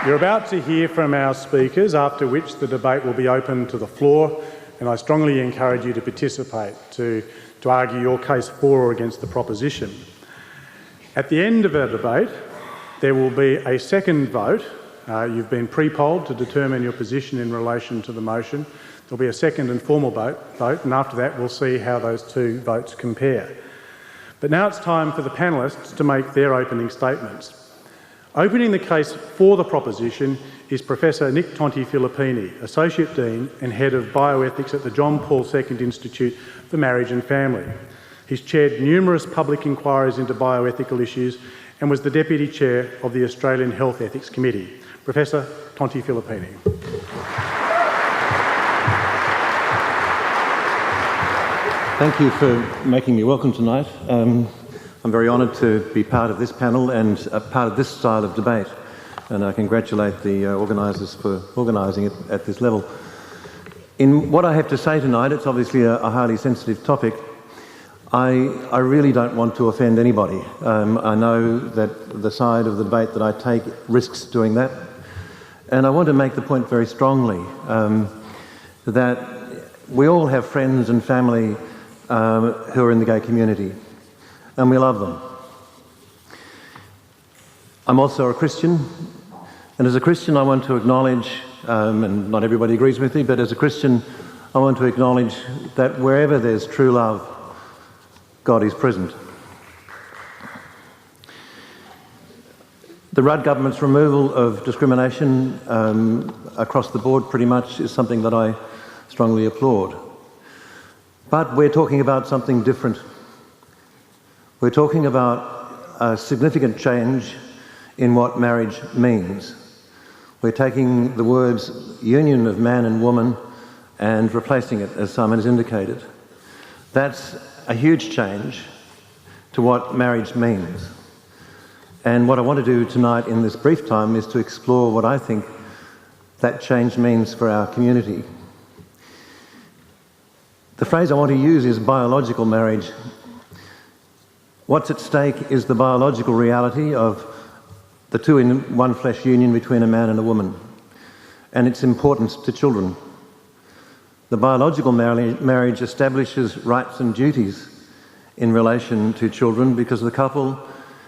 You're about to hear from our speakers, after which the debate will be open to the floor, and I strongly encourage you to participate, to argue your case for or against the proposition. At the end of our debate, there will be a second vote. You've been pre-polled to determine your position in relation to the motion. There'll be a second and formal vote, and after that we'll see how those two votes compare. But now it's time for the panellists to make their opening statements. Opening the case for the proposition is Professor Nick Tonti-Filippini, Associate Dean and Head of Bioethics at the John Paul II Institute for Marriage and Family. He's chaired numerous public inquiries into bioethical issues and was the Deputy Chair of the Australian Health Ethics Committee. Professor Tonti-Filippini. Thank you for making me welcome tonight. I'm very honoured to be part of this panel and part of this style of debate, and I congratulate the organisers for organising it at this level. In what I have to say tonight, it's obviously a highly sensitive topic. I really don't want to offend anybody. I know that the side of the debate that I take risks doing that, and I want to make the point very strongly that we all have friends and family who are in the gay community, and we love them. I'm also a Christian, and as a Christian I want to acknowledge, and not everybody agrees with me, but as a Christian I want to acknowledge that wherever there's true love, God is present. The Rudd government's removal of discrimination across the board pretty much is something that I strongly applaud. But we're talking about something different. We're talking about a significant change in what marriage means. We're taking the words union of man and woman and replacing it, as Simon has indicated. That's a huge change to what marriage means. And what I want to do tonight in this brief time is to explore what I think that change means for our community. The phrase I want to use is biological marriage. What's at stake is the biological reality of the two-in-one flesh union between a man and a woman, and its importance to children. The biological marriage establishes rights and duties in relation to children because the couple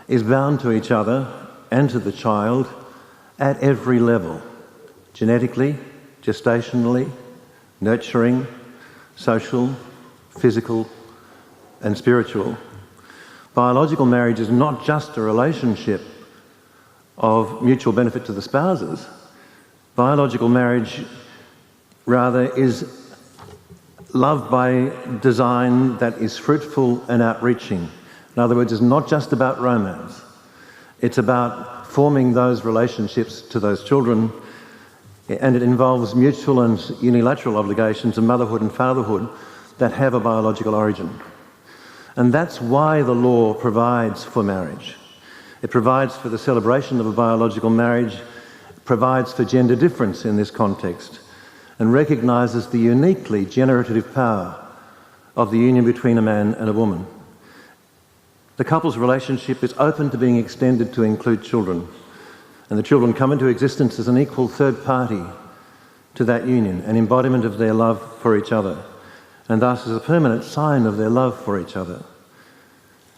is bound to each other and to the child at every level: genetically, gestationally, nurturing, social, physical, and spiritual. Biological marriage is not just a relationship of mutual benefit to the spouses. Biological marriage, rather, is love by design that is fruitful and outreaching. In other words, it's not just about romance. It's about forming those relationships to those children, and it involves mutual and unilateral obligations of motherhood and fatherhood that have a biological origin. And that's why the law provides for marriage. It provides for the celebration of a biological marriage, provides for gender difference in this context, and recognises the uniquely generative power of the union between a man and a woman. The couple's relationship is open to being extended to include children, and the children come into existence as an equal third party to that union, an embodiment of their love for each other, and thus as a permanent sign of their love for each other.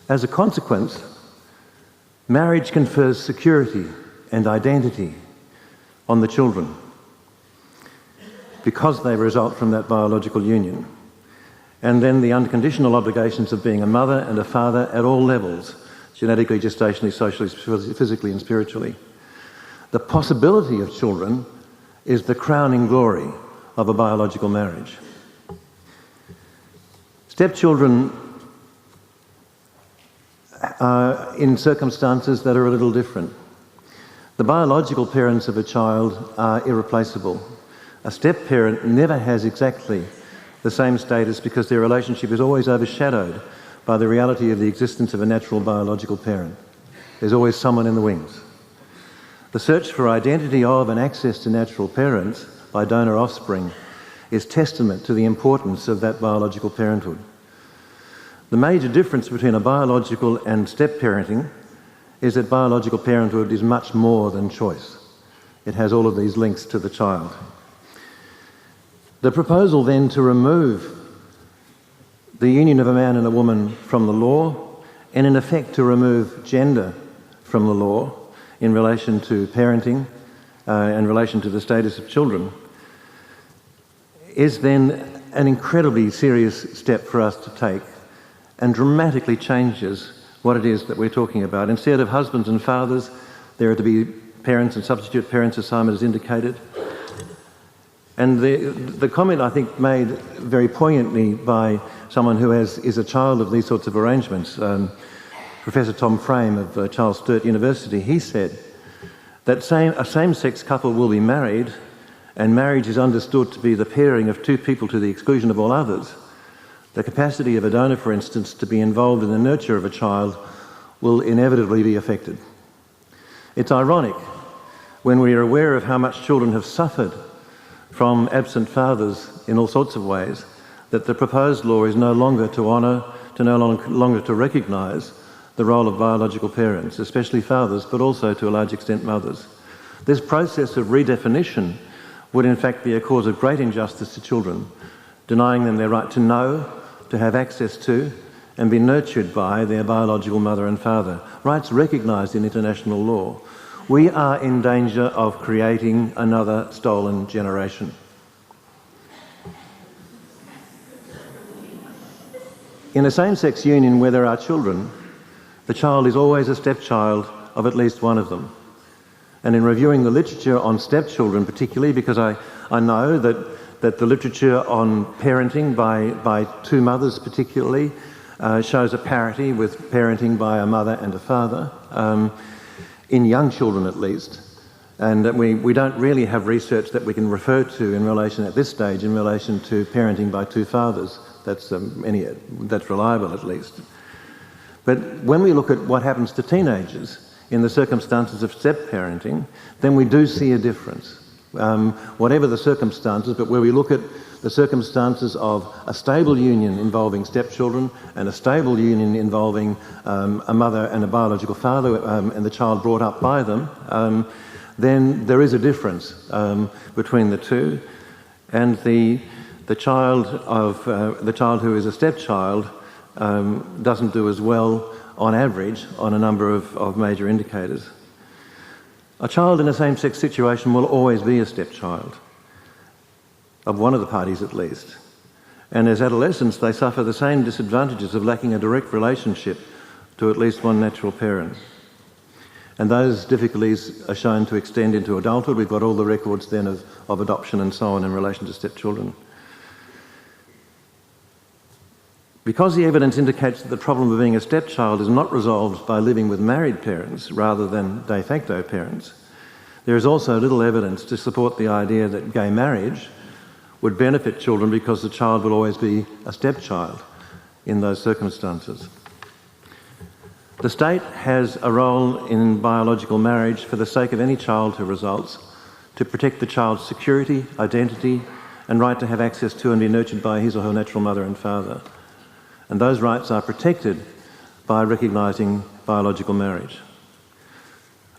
As a consequence, marriage confers security and identity on the children because they result from that biological union. And then the unconditional obligations of being a mother and a father at all levels, genetically, gestationally, socially, physically and spiritually. The possibility of children is the crowning glory of a biological marriage. Stepchildren are in circumstances that are a little different. The biological parents of a child are irreplaceable. A step-parent never has exactly the same status because their relationship is always overshadowed by the reality of the existence of a natural biological parent. There's always someone in the wings. The search for identity of and access to natural parents by donor offspring is testament to the importance of that biological parenthood. The major difference between a biological and step-parenting is that biological parenthood is much more than choice. It has all of these links to the child. The proposal then to remove the union of a man and a woman from the law, and in effect to remove gender from the law in relation to parenting, in relation to the status of children, is then an incredibly serious step for us to take, and dramatically changes what it is that we're talking about. Instead of husbands and fathers, there are to be parents and substitute parents, as Simon has indicated. And the comment, I think, made very poignantly by someone who is a child of these sorts of arrangements, Professor Tom Frame of Charles Sturt University, he said that a same-sex couple will be married, and marriage is understood to be the pairing of two people to the exclusion of all others. The capacity of a donor, for instance, to be involved in the nurture of a child will inevitably be affected. It's ironic when we are aware of how much children have suffered from absent fathers in all sorts of ways, that the proposed law is no longer to honour, no longer to recognise the role of biological parents, especially fathers, but also to a large extent mothers. This process of redefinition would in fact be a cause of great injustice to children, denying them their right to know, to have access to, and be nurtured by their biological mother and father, rights recognised in international law. We are in danger of creating another stolen generation. In a same-sex union where there are children, the child is always a stepchild of at least one of them. And in reviewing the literature on stepchildren particularly, because I know that the literature on parenting by two mothers particularly shows a parity with parenting by a mother and a father, in young children at least. And that we don't really have research that we can refer to in relation at this stage in relation to parenting by two fathers. That's reliable at least. But when we look at what happens to teenagers in the circumstances of step-parenting, then we do see a difference. Whatever the circumstances, but where we look at the circumstances of a stable union involving stepchildren and a stable union involving a mother and a biological father and the child brought up by them, then there is a difference between the two, and the child who is a stepchild doesn't do as well on average on a number of major indicators. A child in a same-sex situation will always be a stepchild, of one of the parties at least. And as adolescents, they suffer the same disadvantages of lacking a direct relationship to at least one natural parent. And those difficulties are shown to extend into adulthood. We've got all the records then of adoption and so on in relation to stepchildren. Because the evidence indicates that the problem of being a stepchild is not resolved by living with married parents rather than de facto parents, there is also little evidence to support the idea that gay marriage would benefit children because the child will always be a stepchild in those circumstances. The state has a role in biological marriage for the sake of any child who results, to protect the child's security, identity, and right to have access to and be nurtured by his or her natural mother and father. And those rights are protected by recognising biological marriage.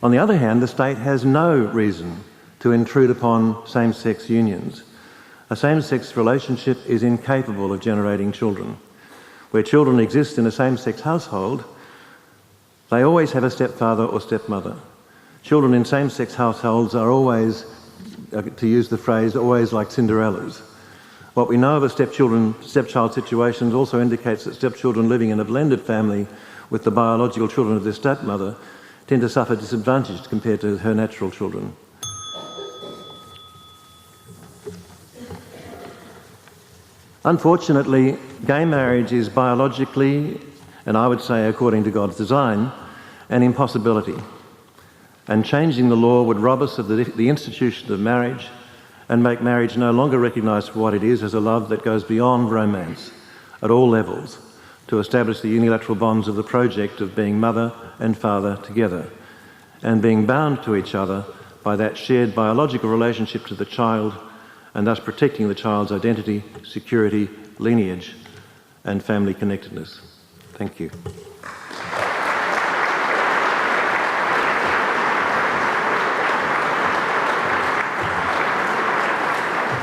On the other hand, the state has no reason to intrude upon same-sex unions. A same-sex relationship is incapable of generating children. Where children exist in a same-sex household, they always have a stepfather or stepmother. Children in same-sex households are always, to use the phrase, always like Cinderellas. What we know of a stepchild situations also indicates that stepchildren living in a blended family with the biological children of their stepmother tend to suffer disadvantage compared to her natural children. Unfortunately, gay marriage is biologically, and I would say according to God's design, an impossibility. And changing the law would rob us of the institution of marriage and make marriage no longer recognised for what it is, as a love that goes beyond romance at all levels to establish the unilateral bonds of the project of being mother and father together and being bound to each other by that shared biological relationship to the child, and thus protecting the child's identity, security, lineage and family connectedness. Thank you.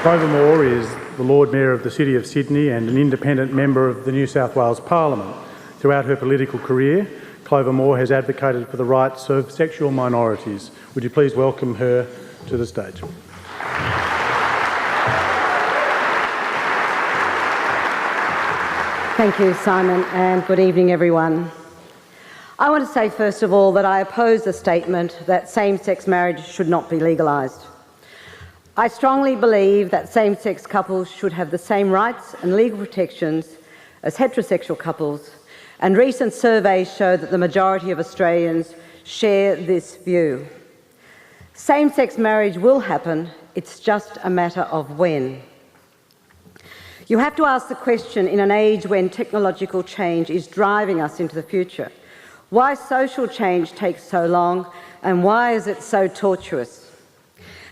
Clover Moore is the Lord Mayor of the City of Sydney and an independent member of the New South Wales Parliament. Throughout her political career, Clover Moore has advocated for the rights of sexual minorities. Would you please welcome her to the stage? Thank you, Simon, and good evening, everyone. I want to say, first of all, that I oppose the statement that same-sex marriage should not be legalised. I strongly believe that same-sex couples should have the same rights and legal protections as heterosexual couples, and recent surveys show that the majority of Australians share this view. Same-sex marriage will happen, it's just a matter of when. You have to ask the question, in an age when technological change is driving us into the future, why social change takes so long and why is it so tortuous?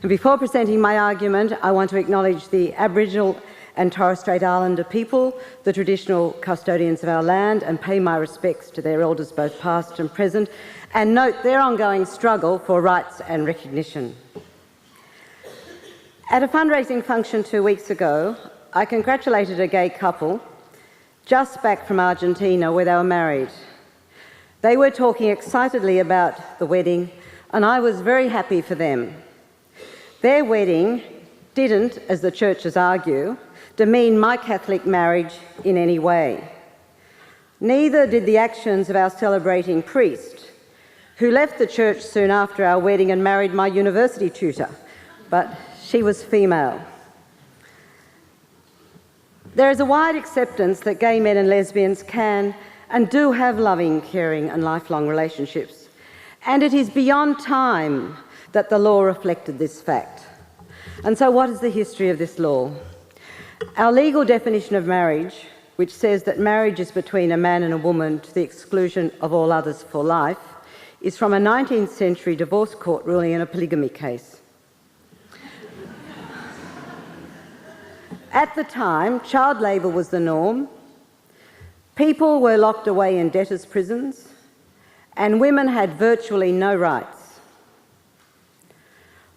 And before presenting my argument, I want to acknowledge the Aboriginal and Torres Strait Islander people, the traditional custodians of our land, and pay my respects to their elders, both past and present, and note their ongoing struggle for rights and recognition. At a fundraising function 2 weeks ago, I congratulated a gay couple just back from Argentina where they were married. They were talking excitedly about the wedding, and I was very happy for them. Their wedding didn't, as the churches argue, demean my Catholic marriage in any way. Neither did the actions of our celebrating priest, who left the church soon after our wedding and married my university tutor, but she was female. There is a wide acceptance that gay men and lesbians can and do have loving, caring and lifelong relationships, and it is beyond time that the law reflected this fact. And so what is the history of this law? Our legal definition of marriage, which says that marriage is between a man and a woman to the exclusion of all others for life, is from a 19th century divorce court ruling in a polygamy case. At the time, child labour was the norm, people were locked away in debtors' prisons, and women had virtually no rights.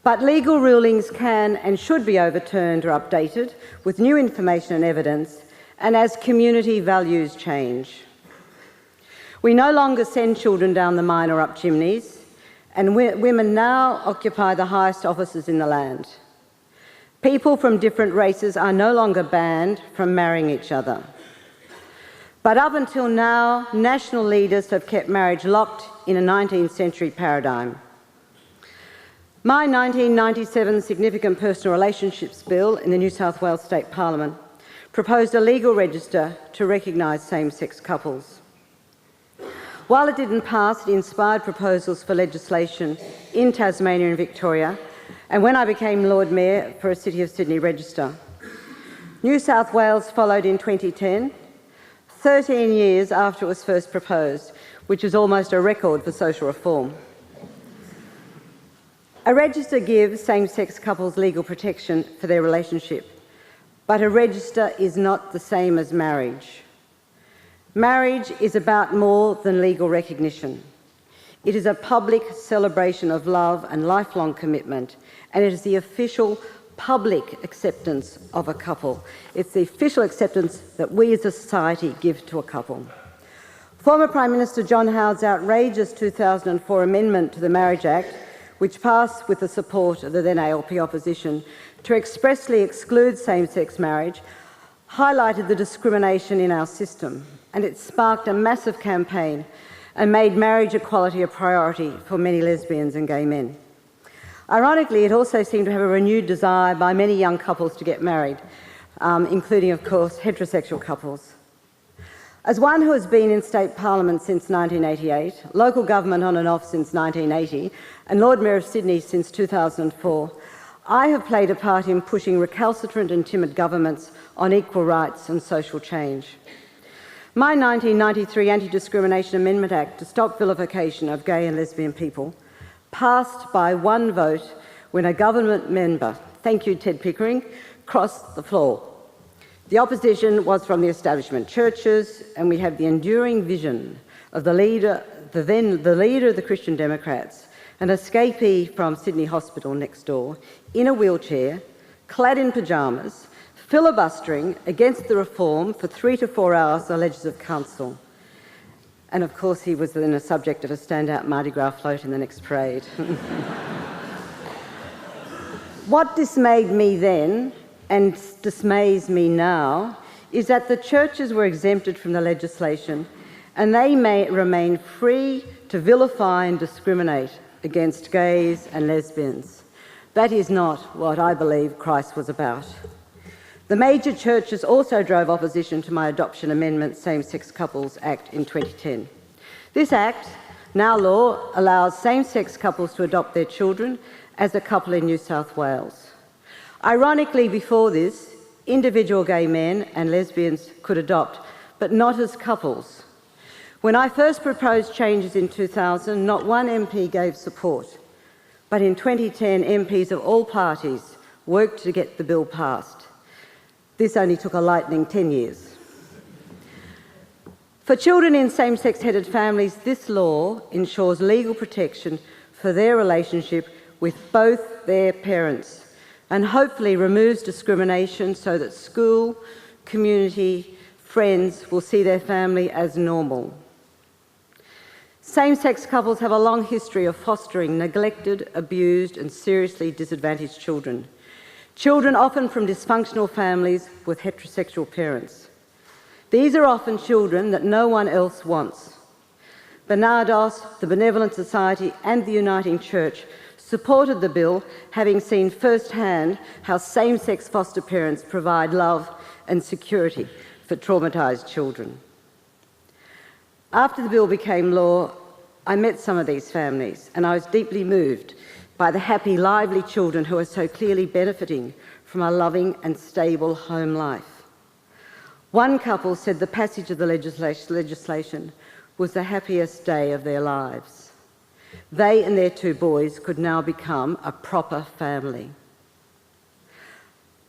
But legal rulings can and should be overturned or updated with new information and evidence, and as community values change. We no longer send children down the mine or up chimneys, and women now occupy the highest offices in the land. People from different races are no longer banned from marrying each other. But up until now, national leaders have kept marriage locked in a 19th century paradigm. My 1997 Significant Personal Relationships Bill in the New South Wales State Parliament proposed a legal register to recognise same-sex couples. While it didn't pass, it inspired proposals for legislation in Tasmania and Victoria, and when I became Lord Mayor for a City of Sydney register. New South Wales followed in 2010, 13 years after it was first proposed, which is almost a record for social reform. A register gives same-sex couples legal protection for their relationship, but a register is not the same as marriage. Marriage is about more than legal recognition. It is a public celebration of love and lifelong commitment, and it is the official public acceptance of a couple. It's the official acceptance that we as a society give to a couple. Former Prime Minister John Howard's outrageous 2004 amendment to the Marriage Act, which passed with the support of the then ALP opposition, to expressly exclude same-sex marriage, highlighted the discrimination in our system, and it sparked a massive campaign and made marriage equality a priority for many lesbians and gay men. Ironically, it also seemed to have a renewed desire by many young couples to get married, including, of course, heterosexual couples. As one who has been in state parliament since 1988, local government on and off since 1980, and Lord Mayor of Sydney since 2004, I have played a part in pushing recalcitrant and timid governments on equal rights and social change. My 1993 Anti-Discrimination Amendment Act to stop vilification of gay and lesbian people passed by one vote when a government member, thank you Ted Pickering, crossed the floor. The opposition was from the establishment churches, and we have the enduring vision of the leader of the Christian Democrats, an escapee from Sydney Hospital next door, in a wheelchair, clad in pyjamas, filibustering against the reform for 3 to 4 hours in the Legislative Council. And of course, he was then a subject of a standout Mardi Gras float in the next parade. What dismayed me then, and dismays me now, is that the churches were exempted from the legislation and they may remain free to vilify and discriminate against gays and lesbians. That is not what I believe Christ was about. The major churches also drove opposition to my adoption amendment, Same-Sex Couples Act in 2010. This act, now law, allows same-sex couples to adopt their children as a couple in New South Wales. Ironically, before this, individual gay men and lesbians could adopt, but not as couples. When I first proposed changes in 2000, not one MP gave support, but in 2010, MPs of all parties worked to get the bill passed. This only took a lightning 10 years. For children in same-sex headed families, this law ensures legal protection for their relationship with both their parents and hopefully removes discrimination so that school, community, friends will see their family as normal. Same-sex couples have a long history of fostering neglected, abused and seriously disadvantaged children. Children often from dysfunctional families with heterosexual parents. These are often children that no one else wants. Barnardos, the Benevolent Society and the Uniting Church supported the bill, having seen firsthand how same-sex foster parents provide love and security for traumatised children. After the bill became law, I met some of these families and I was deeply moved by the happy, lively children who are so clearly benefiting from a loving and stable home life. One couple said the passage of the legislation was the happiest day of their lives. They and their 2 boys could now become a proper family.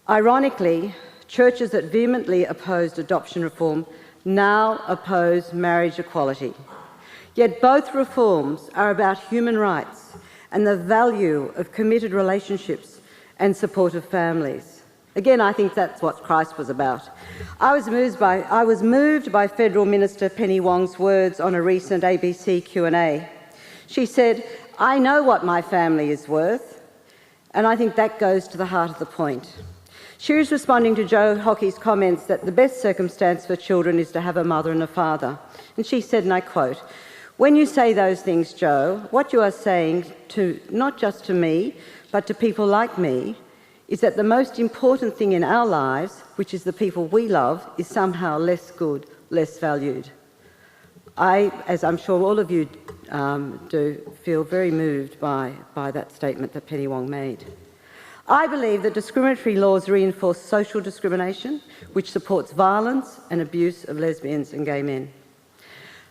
Ironically, churches that vehemently opposed adoption reform now oppose marriage equality. Yet both reforms are about human rights and the value of committed relationships and supportive families. Again, I think that's what Christ was about. I was moved by Federal Minister Penny Wong's words on a recent ABC Q&A. She said, "I know what my family is worth," and I think that goes to the heart of the point. She was responding to Joe Hockey's comments that the best circumstance for children is to have a mother and a father. And she said, and I quote, "When you say those things, Joe, what you are saying to not just to me, but to people like me, is that the most important thing in our lives, which is the people we love, is somehow less good, less valued." I, as I'm sure all of you do, feel very moved by that statement that Penny Wong made. I believe that discriminatory laws reinforce social discrimination, which supports violence and abuse of lesbians and gay men.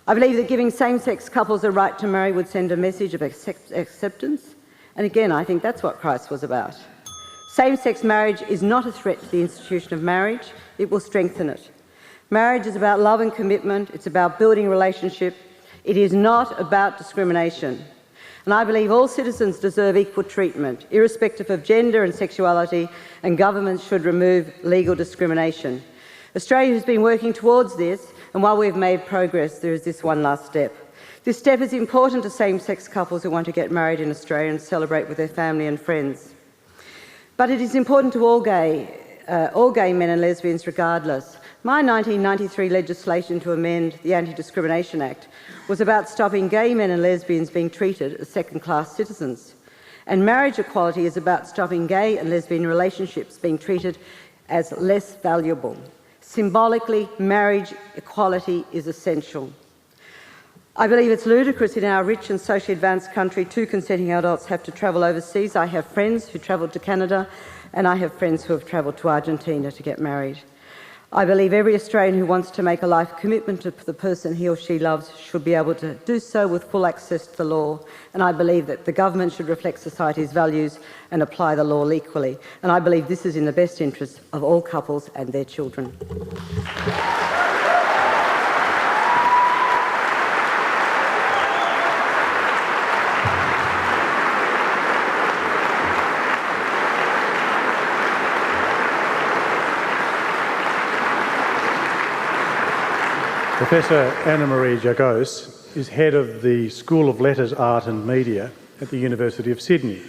I believe that giving same-sex couples a right to marry would send a message of acceptance, and again, I think that's what Christ was about. Same-sex marriage is not a threat to the institution of marriage, it will strengthen it. Marriage is about love and commitment, it's about building relationship, it is not about discrimination. And I believe all citizens deserve equal treatment, irrespective of gender and sexuality, and governments should remove legal discrimination. Australia has been working towards this, and while we've made progress, there is this one last step. This step is important to same-sex couples who want to get married in Australia and celebrate with their family and friends. But it is important to all gay men and lesbians regardless. My 1993 legislation to amend the Anti-Discrimination Act was about stopping gay men and lesbians being treated as second-class citizens. And marriage equality is about stopping gay and lesbian relationships being treated as less valuable. Symbolically, marriage equality is essential. I believe it's ludicrous in our rich and socially advanced country 2 consenting adults have to travel overseas. I have friends who travelled to Canada and I have friends who have travelled to Argentina to get married. I believe every Australian who wants to make a life commitment to the person he or she loves should be able to do so with full access to the law, and I believe that the government should reflect society's values and apply the law equally, and I believe this is in the best interest of all couples and their children. Professor Anna-Marie Jagos is head of the School of Letters, Art and Media at the University of Sydney.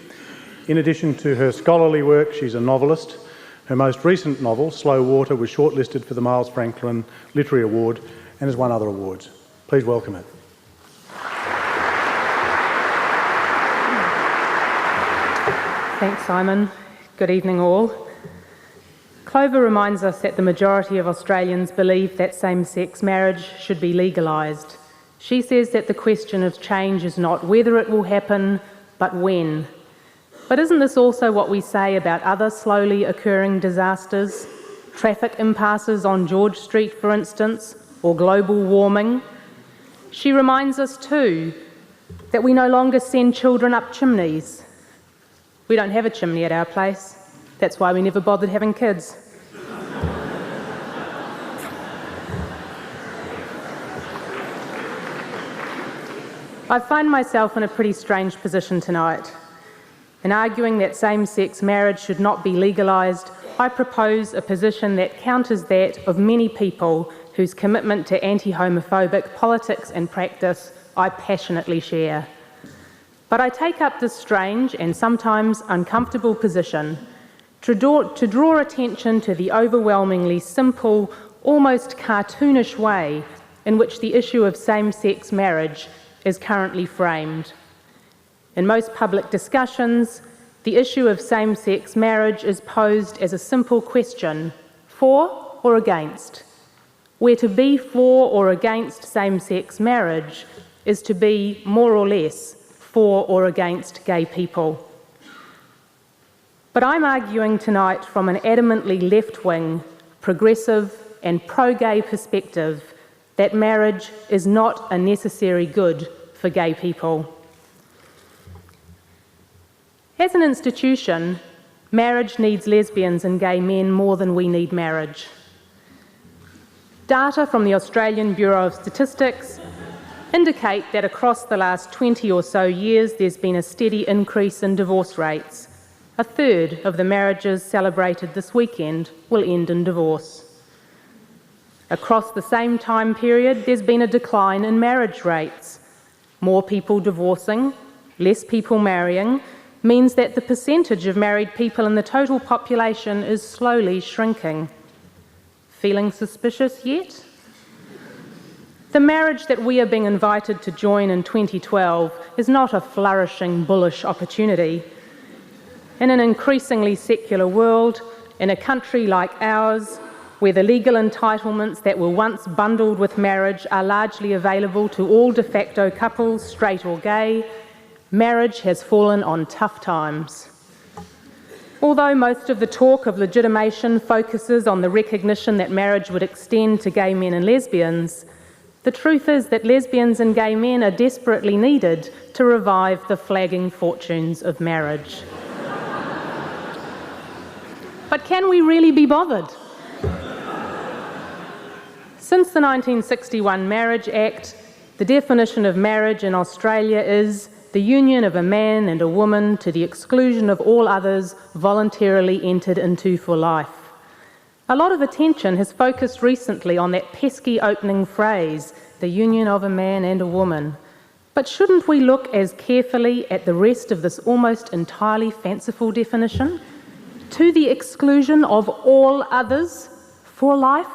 In addition to her scholarly work, she's a novelist. Her most recent novel, Slow Water, was shortlisted for the Miles Franklin Literary Award and has won other awards. Please welcome her. Thanks, Simon. Good evening, all. Clover reminds us that the majority of Australians believe that same-sex marriage should be legalised. She says that the question of change is not whether it will happen, but when. But isn't this also what we say about other slowly occurring disasters? Traffic impasses on George Street, for instance, or global warming? She reminds us too that we no longer send children up chimneys. We don't have a chimney at our place. That's why we never bothered having kids. I find myself in a pretty strange position tonight. In arguing that same-sex marriage should not be legalised, I propose a position that counters that of many people whose commitment to anti-homophobic politics and practice I passionately share. But I take up this strange and sometimes uncomfortable position to draw attention to the overwhelmingly simple, almost cartoonish way in which the issue of same-sex marriage is currently framed. In most public discussions, the issue of same-sex marriage is posed as a simple question, for or against, where to be for or against same-sex marriage is to be more or less for or against gay people. But I'm arguing tonight from an adamantly left-wing, progressive and pro-gay perspective that marriage is not a necessary good for gay people. As an institution, marriage needs lesbians and gay men more than we need marriage. Data from the Australian Bureau of Statistics indicate that across the last 20 or so years there's been a steady increase in divorce rates. A third of the marriages celebrated this weekend will end in divorce. Across the same time period, there's been a decline in marriage rates. More people divorcing, less people marrying, means that the percentage of married people in the total population is slowly shrinking. Feeling suspicious yet? The marriage that we are being invited to join in 2012 is not a flourishing, bullish opportunity. In an increasingly secular world, in a country like ours, where the legal entitlements that were once bundled with marriage are largely available to all de facto couples, straight or gay, marriage has fallen on tough times. Although most of the talk of legitimation focuses on the recognition that marriage would extend to gay men and lesbians, the truth is that lesbians and gay men are desperately needed to revive the flagging fortunes of marriage. But can we really be bothered? Since the 1961 Marriage Act, the definition of marriage in Australia is the union of a man and a woman to the exclusion of all others voluntarily entered into for life. A lot of attention has focused recently on that pesky opening phrase, the union of a man and a woman. But shouldn't we look as carefully at the rest of this almost entirely fanciful definition? To the exclusion of all others for life?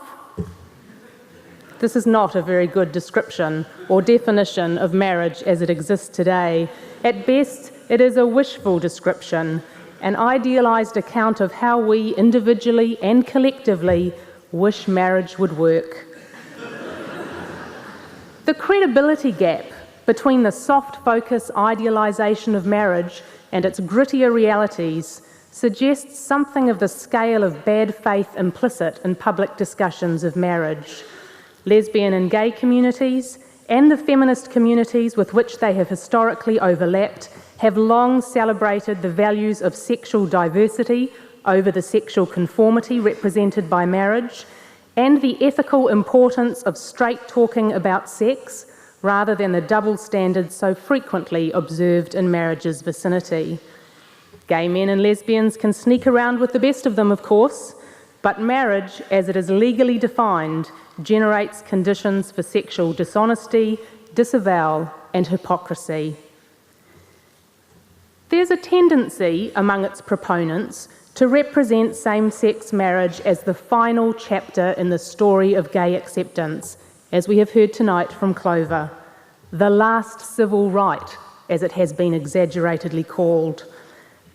This is not a very good description or definition of marriage as it exists today. At best, it is a wishful description, an idealised account of how we individually and collectively wish marriage would work. The credibility gap between the soft focus idealisation of marriage and its grittier realities suggests something of the scale of bad faith implicit in public discussions of marriage. Lesbian and gay communities and the feminist communities with which they have historically overlapped have long celebrated the values of sexual diversity over the sexual conformity represented by marriage, and the ethical importance of straight talking about sex rather than the double standards so frequently observed in marriage's vicinity. Gay men and lesbians can sneak around with the best of them, of course, but marriage, as it is legally defined, generates conditions for sexual dishonesty, disavowal, and hypocrisy. There's a tendency among its proponents to represent same-sex marriage as the final chapter in the story of gay acceptance, as we have heard tonight from Clover, the last civil right, as it has been exaggeratedly called.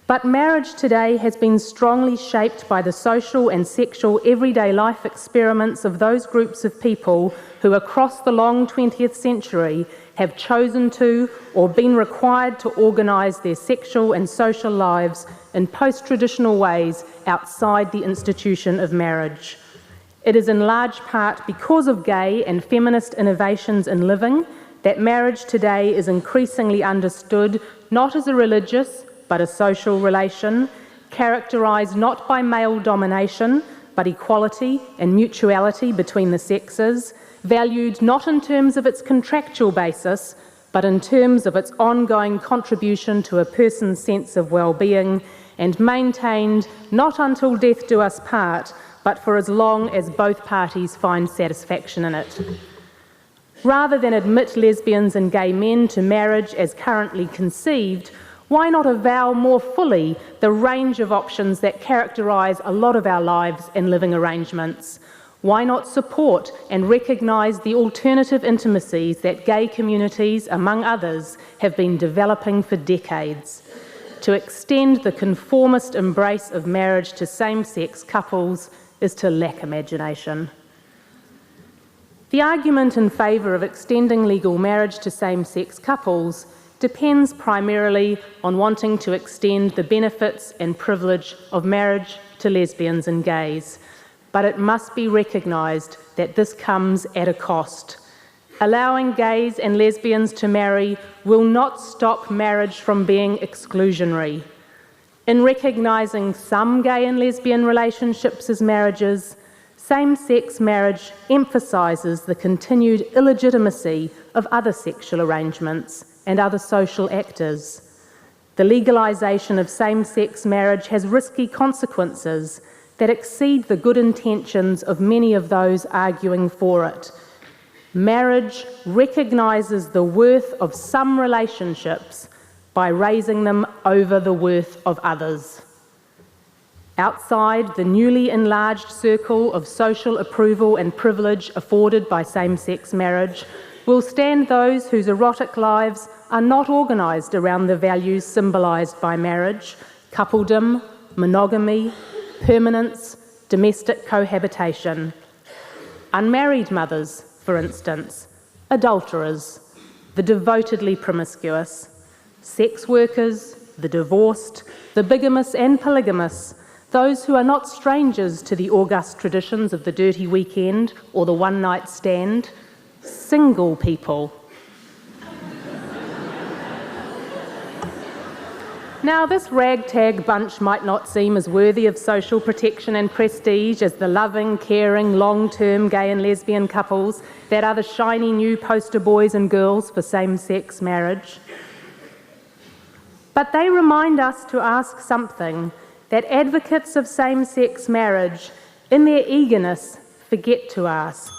But marriage today has been strongly shaped by the social and sexual everyday life experiments of those groups of people who across the long 20th century have chosen to or been required to organise their sexual and social lives in post-traditional ways outside the institution of marriage. It is in large part because of gay and feminist innovations in living that marriage today is increasingly understood not as a religious but a social relation, characterised not by male domination but equality and mutuality between the sexes, valued not in terms of its contractual basis but in terms of its ongoing contribution to a person's sense of well-being, and maintained not until death do us part but for as long as both parties find satisfaction in it. Rather than admit lesbians and gay men to marriage as currently conceived, why not avow more fully the range of options that characterise a lot of our lives and living arrangements? Why not support and recognise the alternative intimacies that gay communities, among others, have been developing for decades? To extend the conformist embrace of marriage to same-sex couples is to lack imagination. The argument in favour of extending legal marriage to same-sex couples depends primarily on wanting to extend the benefits and privilege of marriage to lesbians and gays. But it must be recognised that this comes at a cost. Allowing gays and lesbians to marry will not stop marriage from being exclusionary. In recognising some gay and lesbian relationships as marriages, same-sex marriage emphasises the continued illegitimacy of other sexual arrangements and other social actors. The legalisation of same-sex marriage has risky consequences that exceed the good intentions of many of those arguing for it. Marriage recognises the worth of some relationships by raising them over the worth of others. Outside the newly enlarged circle of social approval and privilege afforded by same-sex marriage will stand those whose erotic lives are not organised around the values symbolised by marriage: coupledom, monogamy, permanence, domestic cohabitation. Unmarried mothers, for instance, adulterers, the devotedly promiscuous, sex workers, the divorced, the bigamous and polygamous, those who are not strangers to the august traditions of the dirty weekend or the one-night stand, single people. Now, this ragtag bunch might not seem as worthy of social protection and prestige as the loving, caring, long-term gay and lesbian couples that are the shiny new poster boys and girls for same-sex marriage. But they remind us to ask something that advocates of same-sex marriage, in their eagerness, forget to ask.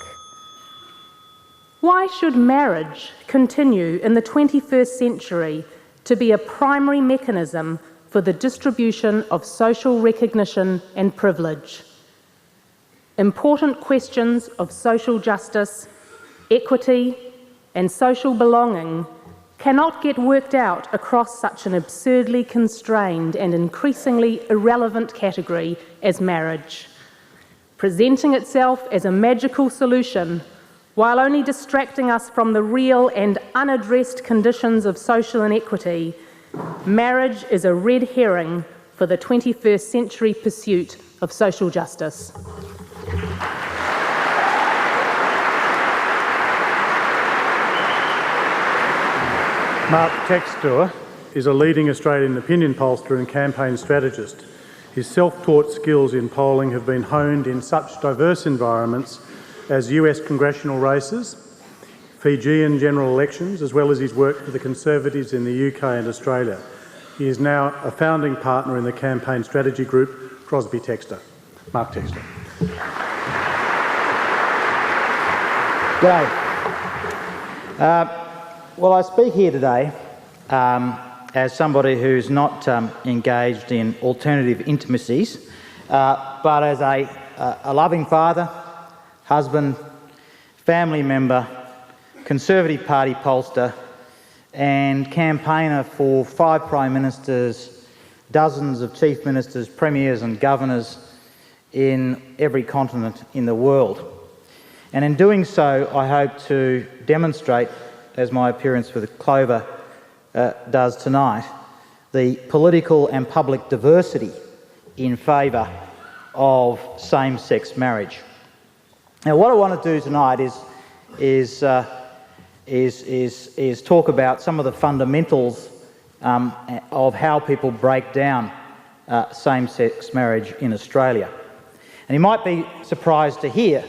Why should marriage continue in the 21st century to be a primary mechanism for the distribution of social recognition and privilege? Important questions of social justice, equity, and social belonging cannot get worked out across such an absurdly constrained and increasingly irrelevant category as marriage. Presenting itself as a magical solution while only distracting us from the real and unaddressed conditions of social inequity, marriage is a red herring for the 21st century pursuit of social justice. Mark Textor is a leading Australian opinion pollster and campaign strategist. His self-taught skills in polling have been honed in such diverse environments as US congressional races, Fijian general elections, as well as his work for the Conservatives in the UK and Australia. He is now a founding partner in the campaign strategy group Crosby Textor. Mark Textor. G'day. Well, I speak here today as somebody who's not engaged in alternative intimacies, but as a loving father, husband, family member, Conservative Party pollster, and campaigner for 5 Prime Ministers, dozens of Chief Ministers, Premiers and Governors in every continent in the world. And in doing so, I hope to demonstrate, as my appearance with Clover does tonight, the political and public diversity in favour of same-sex marriage. Now, what I want to do tonight is talk about some of the fundamentals of how people break down same-sex marriage in Australia. And you might be surprised to hear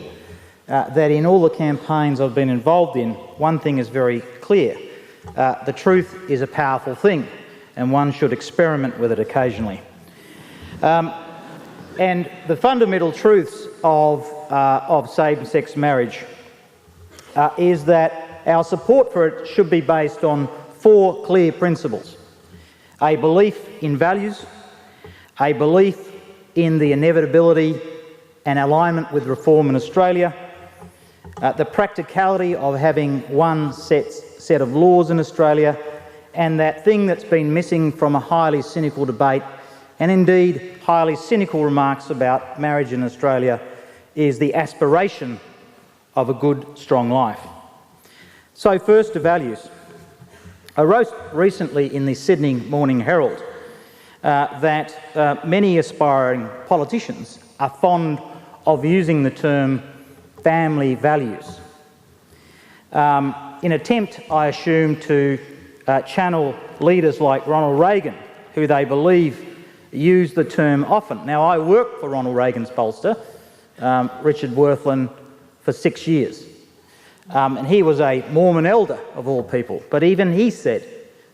that in all the campaigns I've been involved in, one thing is very clear. The truth is a powerful thing, and one should experiment with it occasionally. And the fundamental truths of same-sex marriage is that our support for it should be based on 4 clear principles: a belief in values, a belief in the inevitability and alignment with reform in Australia, the practicality of having one set of laws in Australia, and that thing that's been missing from a highly cynical debate, and indeed highly cynical remarks about marriage in Australia, is the aspiration of a good, strong life. So first, to values. I wrote recently in the Sydney Morning Herald that many aspiring politicians are fond of using the term family values, in attempt, I assume, to channel leaders like Ronald Reagan, who they believe use the term often. Now, I worked for Ronald Reagan's pollster, Richard Worthland, for 6 years. And he was a Mormon elder, of all people. But even he said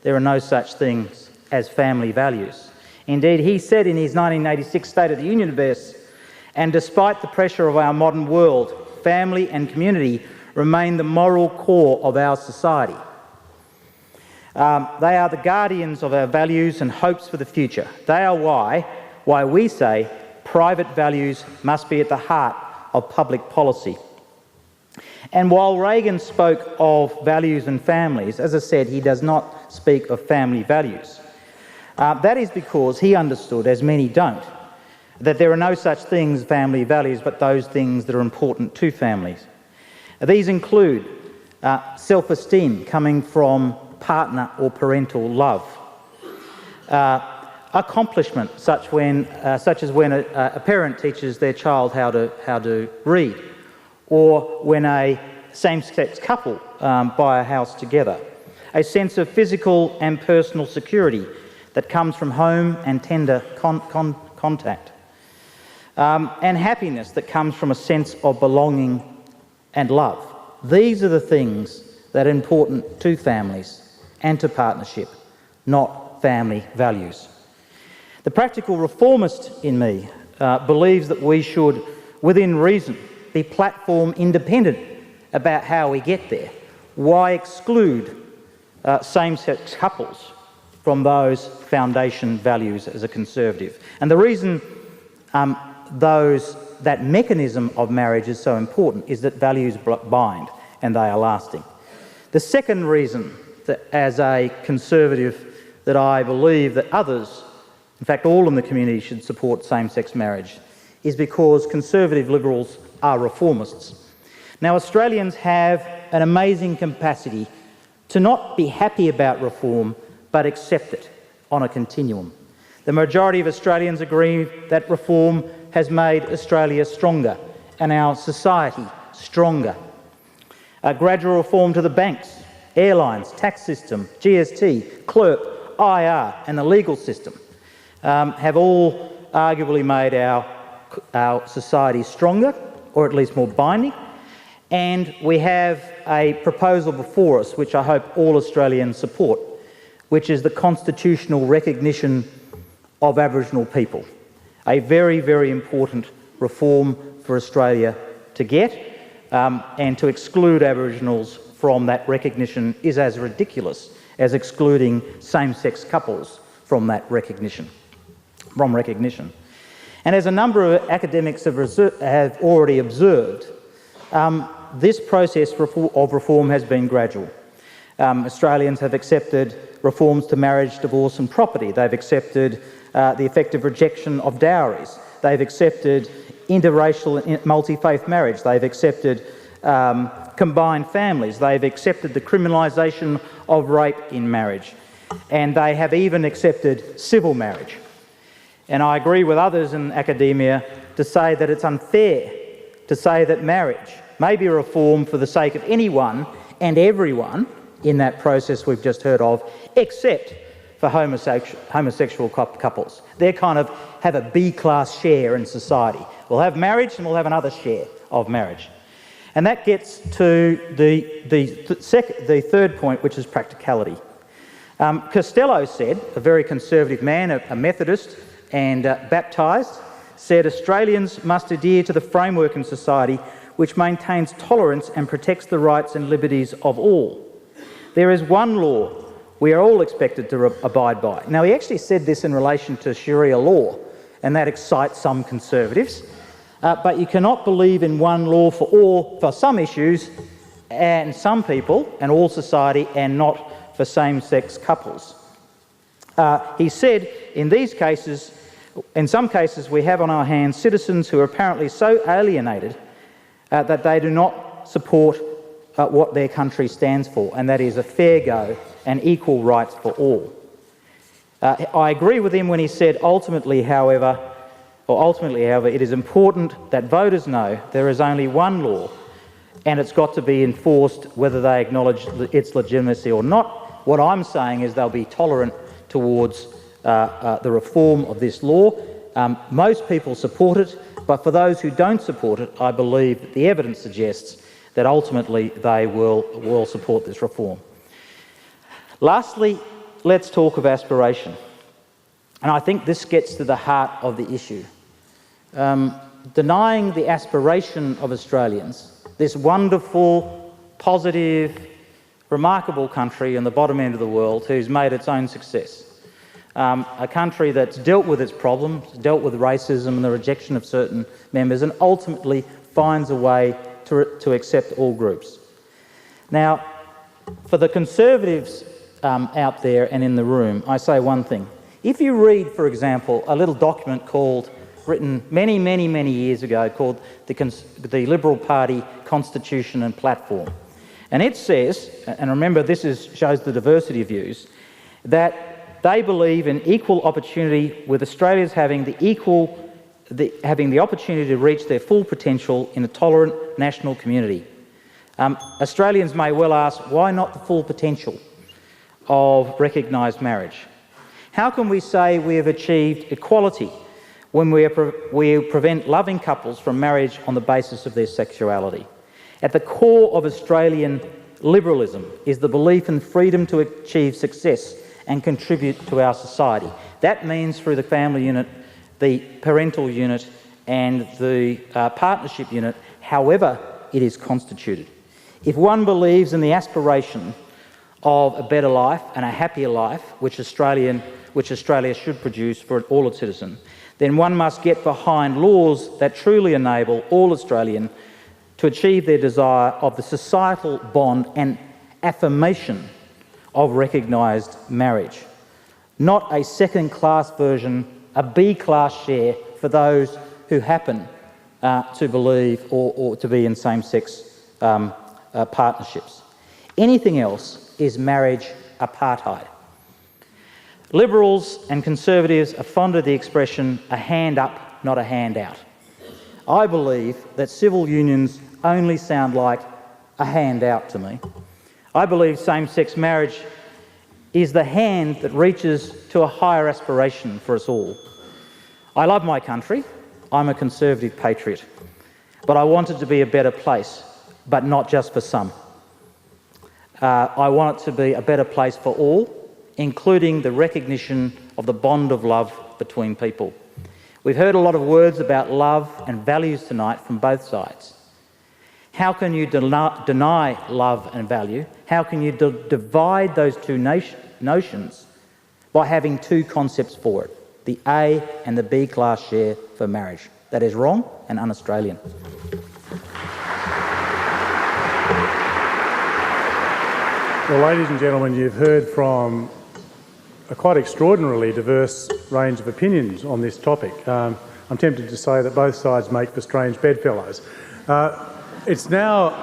there are no such things as family values. Indeed, he said in his 1986 State of the Union address, "And despite the pressure of our modern world, family and community remain the moral core of our society. They are the guardians of our values and hopes for the future. They are why we say private values must be at the heart of public policy." And while Reagan spoke of values and families, as I said, he does not speak of family values. That is because he understood, as many don't, that there are no such things as family values, but those things that are important to families. These include self-esteem coming from partner or parental love, accomplishment such as when a parent teaches their child how to read, or when a same-sex couple buy a house together, a sense of physical and personal security that comes from home and tender contact, and happiness that comes from a sense of belonging and love. These are the things that are important to families and to partnership, not family values. The practical reformist in me believes that we should, within reason, be platform independent about how we get there. Why exclude same-sex couples from those foundation values as a Conservative? And the reason that mechanism of marriage is so important is that values bind and they are lasting. The second reason that, as a Conservative, that I believe that others, in fact all in the community, should support same-sex marriage is because Conservative Liberals are reformists. Now, Australians have an amazing capacity to not be happy about reform, but accept it on a continuum. The majority of Australians agree that reform has made Australia stronger and our society stronger. A gradual reform to the banks, airlines, tax system, GST, clerk, IR and the legal system have all arguably made our society stronger, or at least more binding, and we have a proposal before us which I hope all Australians support, which is the constitutional recognition of Aboriginal people, a very, very important reform for Australia to get, and to exclude Aboriginals from that recognition is as ridiculous as excluding same-sex couples from that recognition. And as a number of academics have already observed, this process of reform has been gradual. Australians have accepted reforms to marriage, divorce and property. They've accepted the effective rejection of dowries. They've accepted interracial and multi-faith marriage. They've accepted combined families. They've accepted the criminalisation of rape in marriage. And they have even accepted civil marriage. And I agree with others in academia to say that it's unfair to say that marriage may be reformed for the sake of anyone and everyone in that process we've just heard of, except for homosexual couples. They kind of have a B-class share in society. We'll have marriage and we'll have another share of marriage. And that gets to the third point, which is practicality. Costello said, a very conservative man, a Methodist and baptised, said Australians must adhere to the framework in society which maintains tolerance and protects the rights and liberties of all. There is one law we are all expected to abide by. Now, he actually said this in relation to Sharia law, and that excites some conservatives. But you cannot believe in one law for some issues and some people and all society, and not for same-sex couples. He said, in some cases we have on our hands citizens who are apparently so alienated that they do not support what their country stands for, and that is a fair go and equal rights for all. I agree with him when he said ultimately, however, it is important that voters know there is only one law and it's got to be enforced whether they acknowledge its legitimacy or not. What I'm saying is they'll be tolerant towards the reform of this law. Most people support it, but for those who don't support it, I believe that the evidence suggests that ultimately they will support this reform. Lastly, let's talk of aspiration. And I think this gets to the heart of the issue. Denying the aspiration of Australians, this wonderful, positive, remarkable country in the bottom end of the world who's made its own success. A country that's dealt with its problems, dealt with racism and the rejection of certain members, and ultimately finds a way to accept all groups. Now, for the Conservatives out there and in the room, I say one thing. If you read, for example, a little document written many, many, many years ago called the Liberal Party Constitution and Platform, and it says, and remember this shows the diversity of views, that they believe in equal opportunity, with Australians having the opportunity to reach their full potential in a tolerant national community. Australians may well ask, why not the full potential of recognised marriage? How can we say we have achieved equality when we prevent loving couples from marriage on the basis of their sexuality? At the core of Australian liberalism is the belief in freedom to achieve success and contribute to our society. That means through the family unit, the parental unit and the partnership unit, however it is constituted. If one believes in the aspiration of a better life and a happier life, which Australia should produce for all its citizens, then one must get behind laws that truly enable all Australians to achieve their desire of the societal bond and affirmation of recognised marriage, not a second-class version, a B-class share for those who happen to believe or to be in same-sex partnerships. Anything else is marriage apartheid. Liberals and Conservatives are fond of the expression, a hand up, not a handout. I believe that civil unions only sound like a handout to me. I believe same-sex marriage is the hand that reaches to a higher aspiration for us all. I love my country. I'm a conservative patriot. But I want it to be a better place, but not just for some. I want it to be a better place for all, including the recognition of the bond of love between people. We've heard a lot of words about love and values tonight from both sides. How can you deny love and value? How can you divide those two notions by having two concepts for it, the A and the B class share for marriage? That is wrong and un-Australian. Well, ladies and gentlemen, you've heard from a quite extraordinarily diverse range of opinions on this topic. I'm tempted to say that both sides make for strange bedfellows. It's now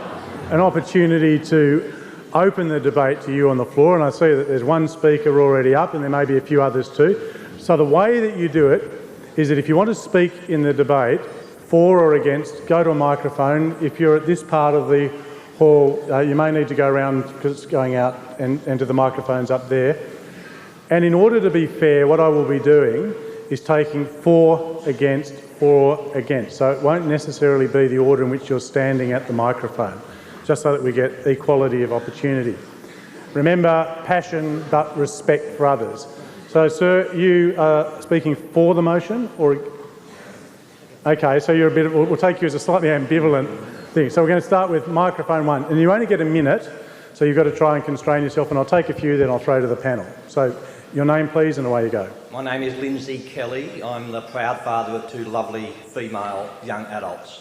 an opportunity to open the debate to you on the floor, and I see that there's one speaker already up and there may be a few others too. So the way that you do it is that if you want to speak in the debate, for or against, go to a microphone. If you're at this part of the hall, you may need to go around because it's going out and to the microphones up there. And in order to be fair, what I will be doing is taking for, against. So it won't necessarily be the order in which you're standing at the microphone, just so that we get equality of opportunity. Remember, passion but respect for others. So, sir, you are speaking for the motion, or... Okay, so you're a bit... We'll take you as a slightly ambivalent thing. So we're going to start with microphone one, and you only get a minute, so you've got to try and constrain yourself, and I'll take a few, then I'll throw to the panel. So your name, please, and away you go. My name is Lindsay Kelly. I'm the proud father of two lovely female young adults.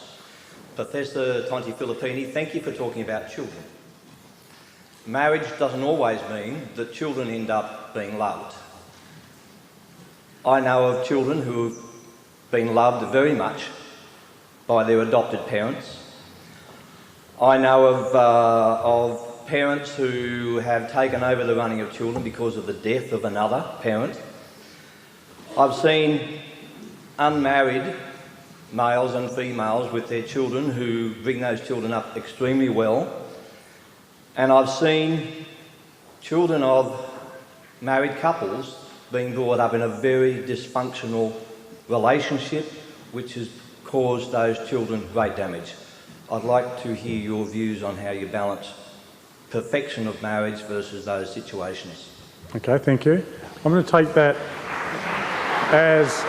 Professor Tonti Filippini, thank you for talking about children. Marriage doesn't always mean that children end up being loved. I know of children who have been loved very much by their adopted parents. I know of parents who have taken over the running of children because of the death of another parent. I've seen unmarried males and females with their children who bring those children up extremely well. And I've seen children of married couples being brought up in a very dysfunctional relationship which has caused those children great damage. I'd like to hear your views on how you balance perfection of marriage versus those situations. Okay, thank you. I'm going to take that as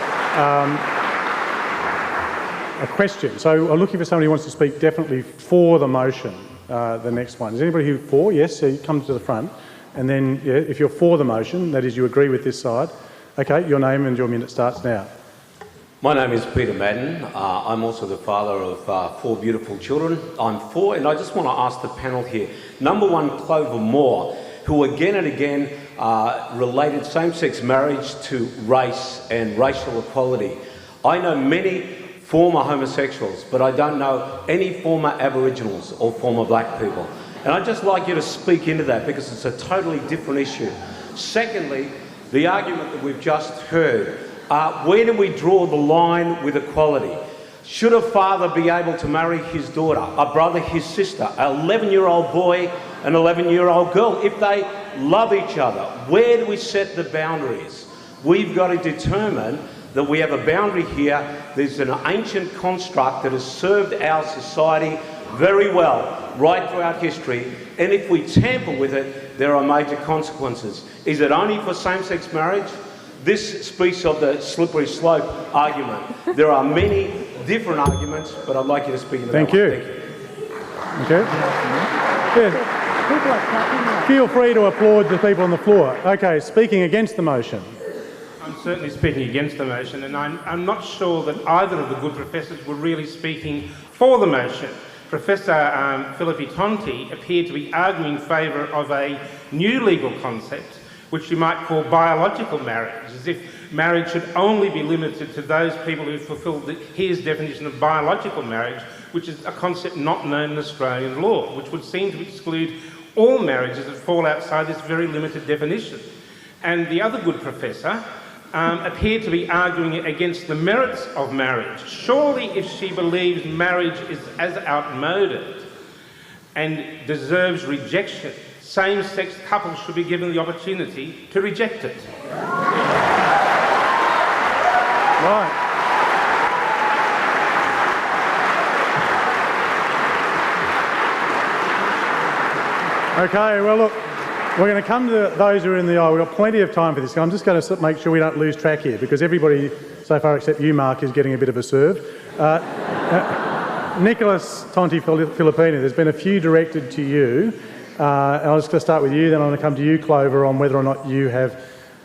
a question. So I'm looking for somebody who wants to speak definitely for the motion, the next one. Is anybody who for? Yes, so you come to the front. And then if you're for the motion, that is you agree with this side. Okay, your name and your minute starts now. My name is Peter Madden. I'm also the father of 4 beautiful children. I'm for, and I just want to ask the panel here. Number one, Clover Moore, who again and again related same-sex marriage to race and racial equality. I know many former homosexuals, but I don't know any former Aboriginals or former black people. And I'd just like you to speak into that because it's a totally different issue. Secondly, the argument that we've just heard, where do we draw the line with equality? Should a father be able to marry his daughter, a brother his sister, an 11-year-old boy, an 11-year-old girl, if they love each other? Where do we set the boundaries? We've got to determine that we have a boundary here. There's an ancient construct that has served our society very well right throughout history, and if we tamper with it, there are major consequences. Is it only for same-sex marriage? This speaks of the slippery slope argument. There are many different arguments, but I'd like you to speak into that one. Thank you. Okay. Yeah. Feel free to applaud the people on the floor. Okay, speaking against the motion. I'm certainly speaking against the motion, and I'm not sure that either of the good professors were really speaking for the motion. Professor Filippi Tonti appeared to be arguing in favour of a new legal concept, which you might call biological marriage, as if marriage should only be limited to those people who fulfil his definition of biological marriage, which is a concept not known in Australian law, which would seem to exclude all marriages that fall outside this very limited definition. And the other good professor appeared to be arguing against the merits of marriage. Surely if she believes marriage is as outmoded and deserves rejection, same-sex couples should be given the opportunity to reject it. Right. Okay, well look, We're going to come to those who are in the aisle. We've got plenty of time for this. I'm just going to make sure we don't lose track here, because everybody so far except you, Mark, is getting a bit of a serve. Nicholas Tonti Filippini, there's been a few directed to you. And I'm just going to start with you, then I'm going to come to you, Clover, on whether or not you have...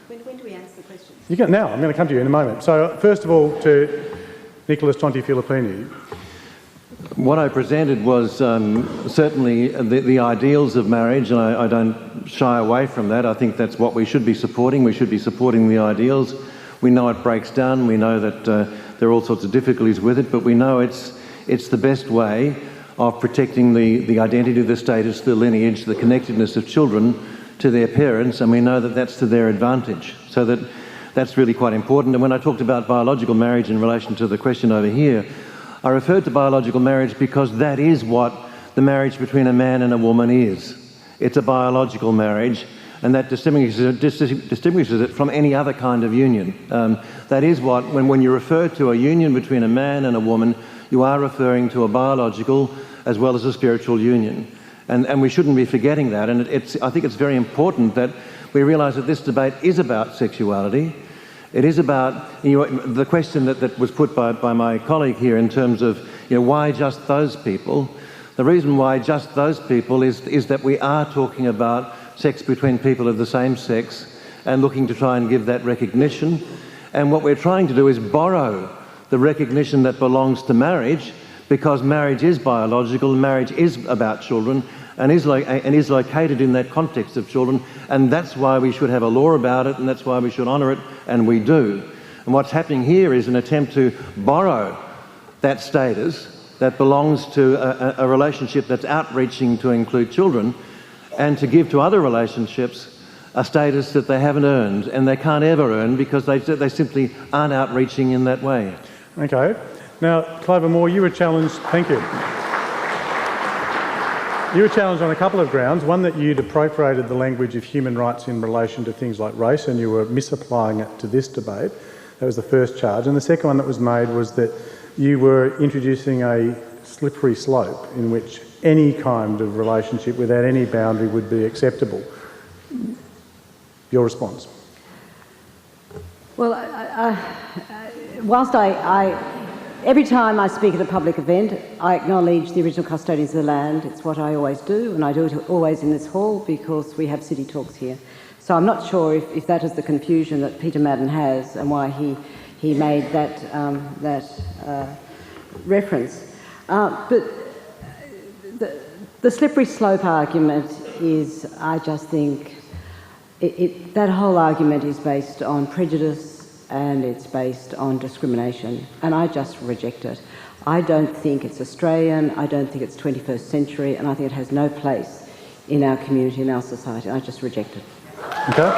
When do we answer the questions? You can now. I'm going to come to you in a moment. So, first of all, to Nicholas Tonti Filippini. What I presented was certainly the ideals of marriage, and I don't shy away from that. I think that's what we should be supporting. We should be supporting the ideals. We know it breaks down. We know that there are all sorts of difficulties with it, but we know it's the best way of protecting the identity, the status, the lineage, the connectedness of children to their parents, and we know that that's to their advantage. So that's really quite important. And when I talked about biological marriage in relation to the question over here, I referred to biological marriage because that is what the marriage between a man and a woman is. It's a biological marriage, and that distinguishes it from any other kind of union. That is what, when you refer to a union between a man and a woman, you are referring to a biological as well as a spiritual union. And we shouldn't be forgetting that. And I think it's very important that we realise that this debate is about sexuality. It is about the question that was put by my colleague here in terms of why just those people. The reason why just those people is that we are talking about sex between people of the same sex and looking to try and give that recognition. And what we're trying to do is borrow the recognition that belongs to marriage, because marriage is biological, marriage is about children, and is located in that context of children, and that's why we should have a law about it, and that's why we should honour it, and we do. And what's happening here is an attempt to borrow that status that belongs to a relationship that's outreaching to include children, and to give to other relationships a status that they haven't earned, and they can't ever earn because they simply aren't outreaching in that way. Okay. Now, Clover Moore, you were challenged... Thank you. You were challenged on a couple of grounds. One, that you'd appropriated the language of human rights in relation to things like race, and you were misapplying it to this debate. That was the first charge. And the second one that was made was that you were introducing a slippery slope in which any kind of relationship without any boundary would be acceptable. Your response? Well, whilst every time I speak at a public event, I acknowledge the original custodians of the land. It's what I always do, and I do it always in this hall because we have city talks here. So I'm not sure if that is the confusion that Peter Madden has and why he made that reference. But the slippery slope argument is, I just think, that whole argument is based on prejudice and it's based on discrimination, and I just reject it. I don't think it's Australian, I don't think it's 21st century, and I think it has no place in our community, in our society. I just reject it. Okay.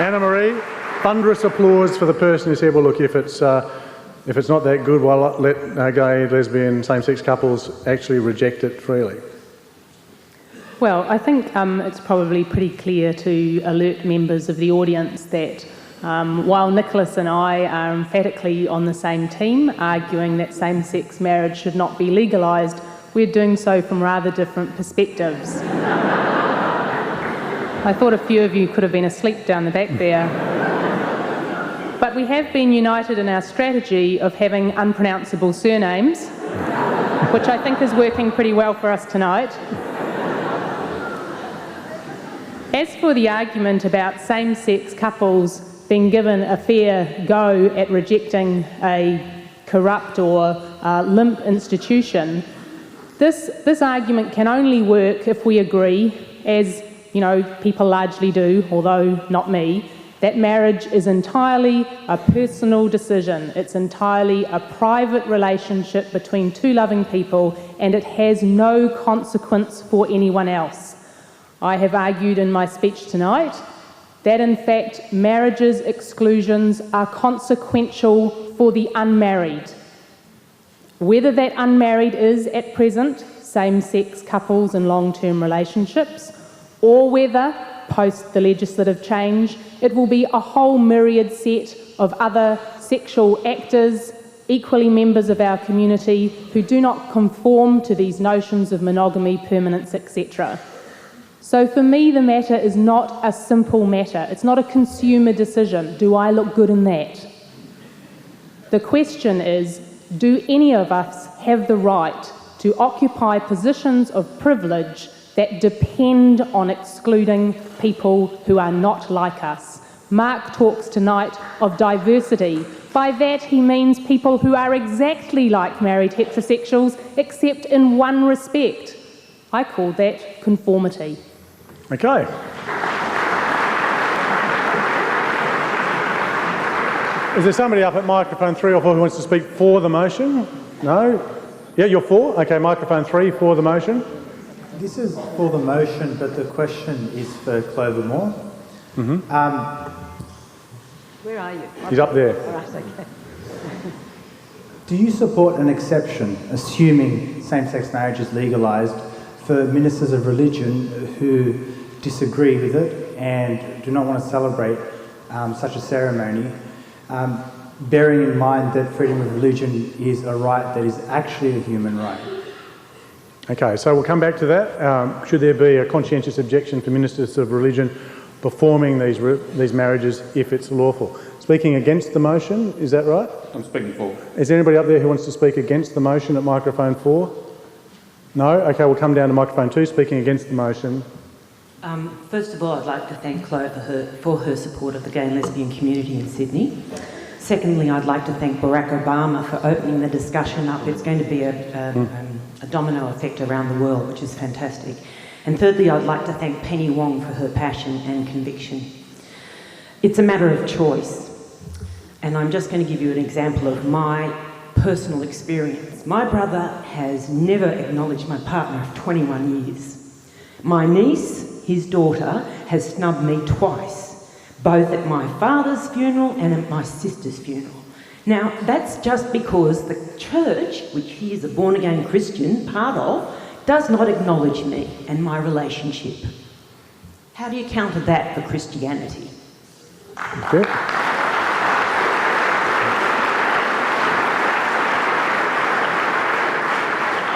Anna-Marie, thunderous applause for the person who said, well, look, if it's not that good, well, let gay, lesbian, same-sex couples actually reject it freely. Well, I think it's probably pretty clear to alert members of the audience that while Nicholas and I are emphatically on the same team, arguing that same-sex marriage should not be legalised, we're doing so from rather different perspectives. I thought a few of you could have been asleep down the back there. But we have been united in our strategy of having unpronounceable surnames, which I think is working pretty well for us tonight. As for the argument about same-sex couples being given a fair go at rejecting a corrupt or limp institution, this argument can only work if we agree, as people largely do, although not me, that marriage is entirely a personal decision. It's entirely a private relationship between two loving people, and it has no consequence for anyone else. I have argued in my speech tonight that, in fact, marriage's exclusions are consequential for the unmarried. Whether that unmarried is, at present, same-sex couples in long-term relationships, or whether, post the legislative change, it will be a whole myriad set of other sexual actors, equally members of our community who do not conform to these notions of monogamy, permanence, etc. So for me, the matter is not a simple matter. It's not a consumer decision. Do I look good in that? The question is, do any of us have the right to occupy positions of privilege that depend on excluding people who are not like us? Mark talks tonight of diversity. By that he means people who are exactly like married heterosexuals, except in one respect. I call that conformity. Okay. Is there somebody up at microphone 3 or 4 who wants to speak for the motion? No? Yeah, you're for? Okay, microphone 3 for the motion. This is for the motion, but the question is for Clover Moore. Where are you? He's up there. All right, okay. Do you support an exception, assuming same-sex marriage is legalised, for ministers of religion who disagree with it and do not want to celebrate such a ceremony, bearing in mind that freedom of religion is a right that is actually a human right? Okay, so we'll come back to that. Should there be a conscientious objection for ministers of religion performing these marriages if it's lawful? Speaking against the motion, is that right? I'm speaking for. Is there anybody up there who wants to speak against the motion at microphone 4? No? Okay, we'll come down to microphone 2, speaking against the motion. First of all, I'd like to thank Clover for her support of the gay and lesbian community in Sydney. Secondly, I'd like to thank Barack Obama for opening the discussion up. It's going to be a domino effect around the world, which is fantastic. And thirdly, I'd like to thank Penny Wong for her passion and conviction. It's a matter of choice. And I'm just going to give you an example of my personal experience. My brother has never acknowledged my partner of 21 years. My niece, his daughter, has snubbed me twice, both at my father's funeral and at my sister's funeral. Now, that's just because the church, which he is a born-again Christian, part of, does not acknowledge me and my relationship. How do you counter that for Christianity? Okay.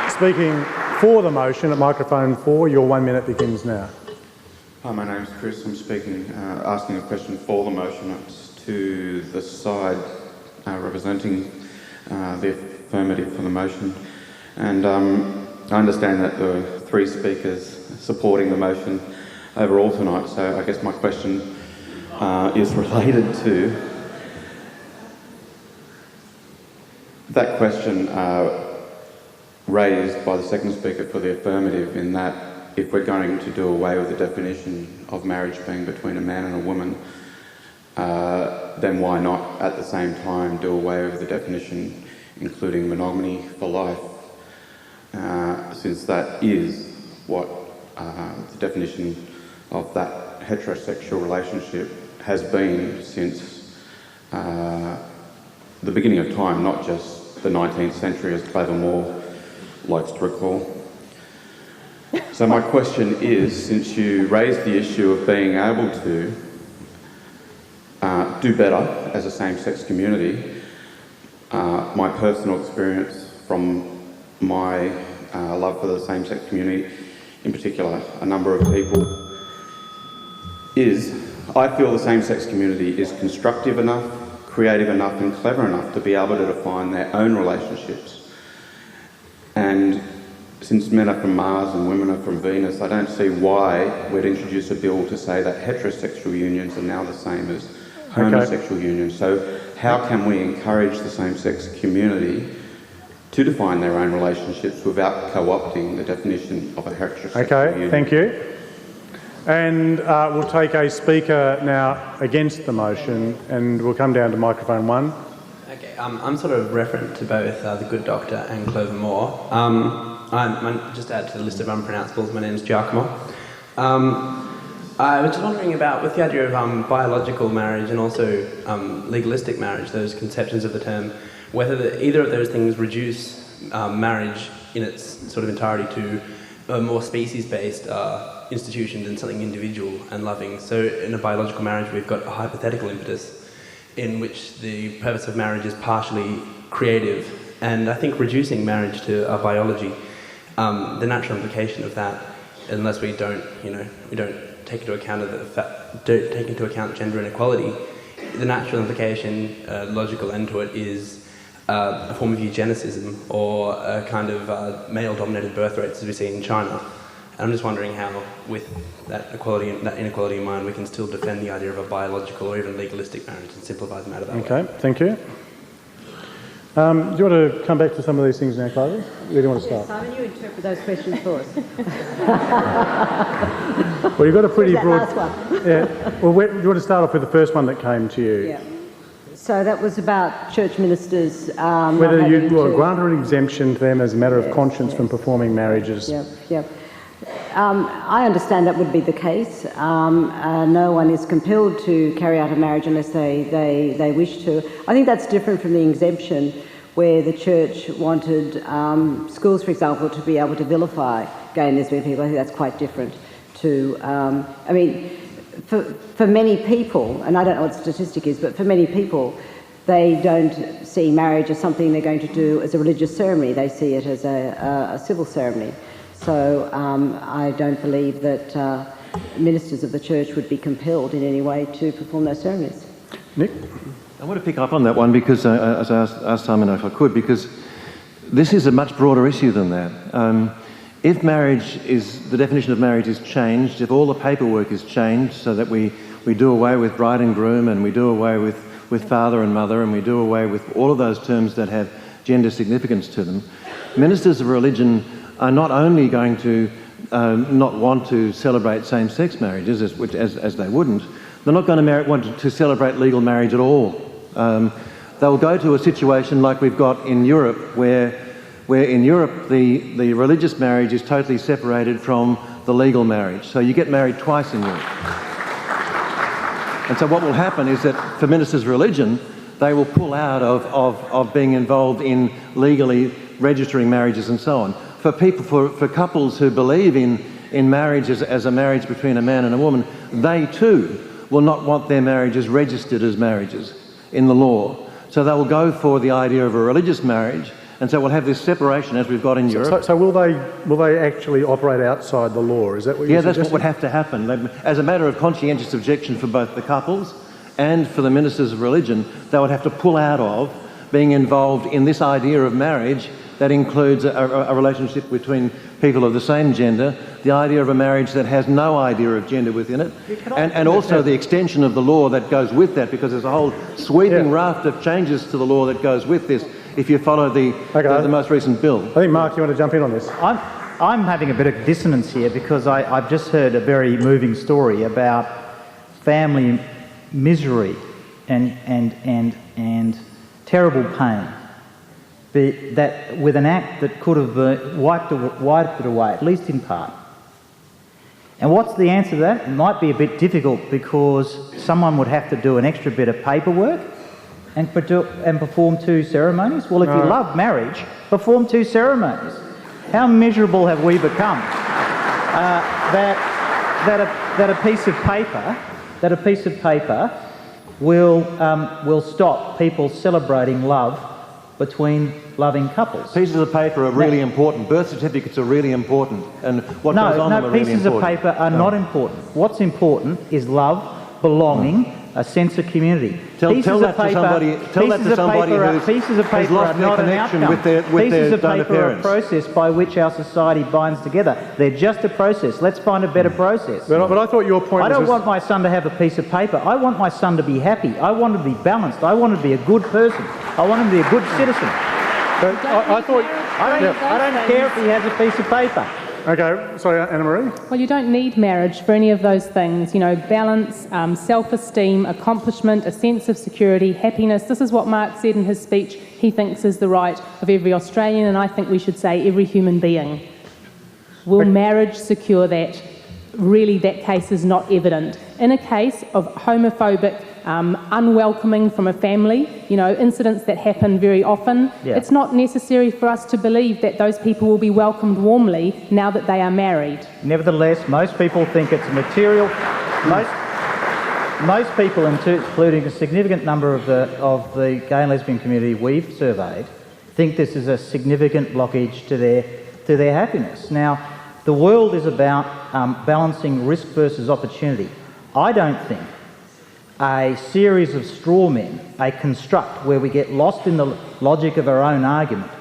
Speaking for the motion at microphone 4, your 1 minute begins now. Hi, my name's Chris. I'm speaking, asking a question for the motion. It's to the side representing the affirmative for the motion. And I understand that there were 3 speakers supporting the motion overall tonight, so I guess my question is related to that question raised by the second speaker for the affirmative, in that if we're going to do away with the definition of marriage being between a man and a woman, then why not at the same time do away with the definition including monogamy for life, since that is what the definition of that heterosexual relationship has been since the beginning of time, not just the 19th century, as Clover Moore likes to recall. So my question is, since you raised the issue of being able to do better as a same-sex community, my personal experience from my love for the same-sex community, in particular a number of people, is I feel the same-sex community is constructive enough, creative enough and clever enough to be able to define their own relationships. And since men are from Mars and women are from Venus, I don't see why we'd introduce a bill to say that heterosexual unions are now the same as homosexual unions. So how can we encourage the same-sex community to define their own relationships without co-opting the definition of a heterosexual union? Thank you. And we'll take a speaker now against the motion, and we'll come down to microphone 1. Okay, I'm sort of referent to both the good doctor and Clover Moore. Just add to the list of unpronounceables, my name is Giacomo. I was just wondering about, with the idea of biological marriage and also legalistic marriage, those conceptions of the term, whether either of those things reduce marriage in its sort of entirety to a more species-based institution than something individual and loving. So in a biological marriage, we've got a hypothetical impetus in which the purpose of marriage is partially creative. And I think reducing marriage to our biology, the natural implication of that, unless we don't take into account don't take into account gender inequality, the natural implication, logical end to it, is a form of eugenicism or a kind of male-dominated birth rates as we see in China. And I'm just wondering how, with that inequality in mind, we can still defend the idea of a biological or even legalistic marriage and simplify the matter that way. Okay, thank you. Do you want to come back to some of these things now, Chloe? Where do you want to start? Simon, you interpret those questions for us. Well, you've got a pretty broad... Last one. Yeah. Well, do you want to start off with the first one that came to you? Yeah. So that was about church ministers... whether you grant an exemption to them as a matter of conscience from performing marriages. Yep. I understand that would be the case. No one is compelled to carry out a marriage unless they wish to. I think that's different from the exemption where the church wanted schools, for example, to be able to vilify gay and lesbian people. I think that's quite different to... I mean, for many people, and I don't know what the statistic is, but for many people, they don't see marriage as something they're going to do as a religious ceremony. They see it as a civil ceremony. So I don't believe that ministers of the church would be compelled in any way to perform those ceremonies. Nick? I want to pick up on that one because, as I asked Simon if I could, because this is a much broader issue than that. If marriage is, the definition of marriage is changed, if all the paperwork is changed so that we do away with bride and groom and we do away with father and mother and we do away with all of those terms that have gender significance to them, ministers of religion are not only going to not want to celebrate same-sex marriages, as they wouldn't, they're not going to want to celebrate legal marriage at all. They'll go to a situation like we've got in Europe, where in Europe the religious marriage is totally separated from the legal marriage. So you get married twice in Europe. And so what will happen is that for ministers of religion, they will pull out of being involved in legally registering marriages and so on. For couples who believe in marriage as a marriage between a man and a woman, they too will not want their marriages registered as marriages in the law. So they will go for the idea of a religious marriage, and so we'll have this separation as we've got in Europe. So will they actually operate outside the law? Is that what you're suggesting? That's what would have to happen. As a matter of conscientious objection for both the couples and for the ministers of religion, they would have to pull out of being involved in this idea of marriage that includes a relationship between people of the same gender, the idea of a marriage that has no idea of gender within it, and also the extension of the law that goes with that, because there's a whole sweeping raft of changes to the law that goes with this, if you follow the most recent bill. I think, Mark, you want to jump in on this? I'm having a bit of dissonance here because I've just heard a very moving story about family misery and terrible pain. That with an act that could have wiped it away, at least in part. And what's the answer to that? It might be a bit difficult because someone would have to do an extra bit of paperwork and perform 2 ceremonies. Well, if you love marriage, perform 2 ceremonies. How miserable have we become that a piece of paper will stop people celebrating love between loving couples? Pieces of paper are really important. Birth certificates are really important. And what goes on them are really important. Pieces of paper are not important. What's important is love, belonging, a sense of community. Tell that to somebody who's lost their connection with their donor parents. Pieces of paper are a process by which our society binds together. They're just a process. Let's find a better process. But I thought your point was... I don't want my son to have a piece of paper. I want my son to be happy. I want him to be balanced. I want him to be a good person. I want him to be a good citizen. But I thought... I don't care if he has a piece of paper. Okay, sorry, Anna-Marie? Well, you don't need marriage for any of those things. You know, balance, self-esteem, accomplishment, a sense of security, happiness. This is what Mark said in his speech he thinks is the right of every Australian, and I think we should say every human being. Will marriage secure that? Really, that case is not evident. In a case of homophobic unwelcoming from a family, you know, incidents that happen very often, it's not necessary for us to believe that those people will be welcomed warmly now that they are married. Nevertheless, most people think it's material. most people, including a significant number of the gay and lesbian community we've surveyed, think this is a significant blockage to their happiness. Now, the world is about balancing risk versus opportunity. I don't think a series of straw men, a construct where we get lost in the logic of our own argument,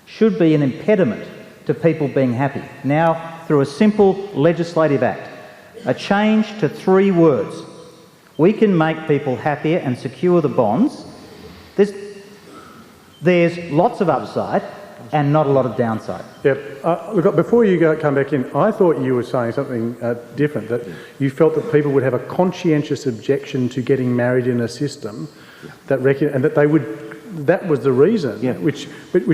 should be an impediment to people being happy. Now, through a simple legislative act, a change to 3 words, we can make people happier and secure the bonds. There's lots of upside and not a lot of downside. Yep. Look, before you come back in, I thought you were saying something different, that you felt that people would have a conscientious objection to getting married in a system that and that they would. That was the reason. Yeah. Which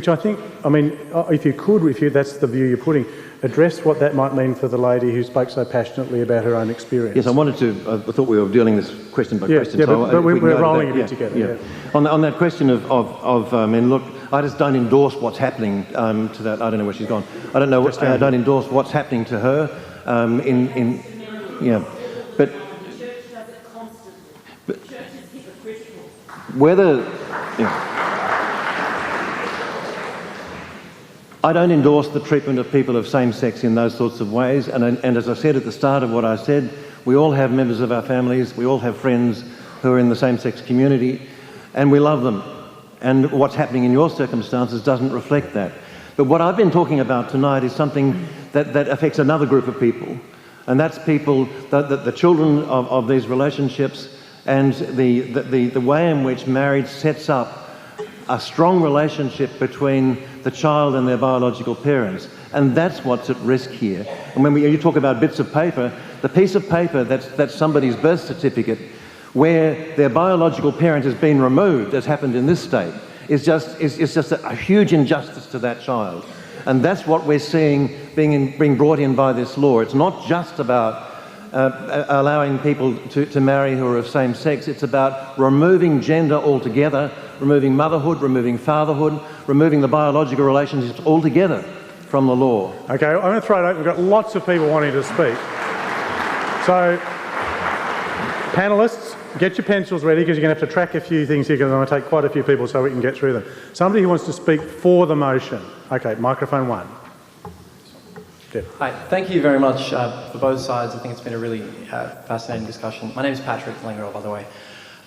I think. I mean, if that's the view you're putting, address what that might mean for the lady who spoke so passionately about her own experience. Yes, I wanted to. I thought we were dealing this question by question. Yeah, so but we're rolling a bit together. Yeah. On that question of men, look, I just don't endorse what's happening to that. I don't know where she's gone. I don't know. I don't endorse what's happening to her. But whether. I don't endorse the treatment of people of same sex in those sorts of ways, and as I said at the start of what I said, we all have members of our families, we all have friends who are in the same-sex community, and we love them. And what's happening in your circumstances doesn't reflect that. But what I've been talking about tonight is something that affects another group of people, and that's people, the children of these relationships, and the way in which marriage sets up a strong relationship between the child and their biological parents. And that's what's at risk here. And when you talk about bits of paper, the piece of paper that's somebody's birth certificate, where their biological parent has been removed, as happened in this state, is just a huge injustice to that child. And that's what we're seeing being brought in by this law. It's not just about allowing people to marry who are of same sex. It's about removing gender altogether, removing motherhood, removing fatherhood, removing the biological relationships altogether from the law. Okay, I'm going to throw it open. We've got lots of people wanting to speak. So, panellists, get your pencils ready because you're going to have to track a few things here because I'm going to take quite a few people so we can get through them. Somebody who wants to speak for the motion. Okay, microphone 1. Hi, thank you very much for both sides. I think it's been a really fascinating discussion. My name is Patrick Langerell, by the way.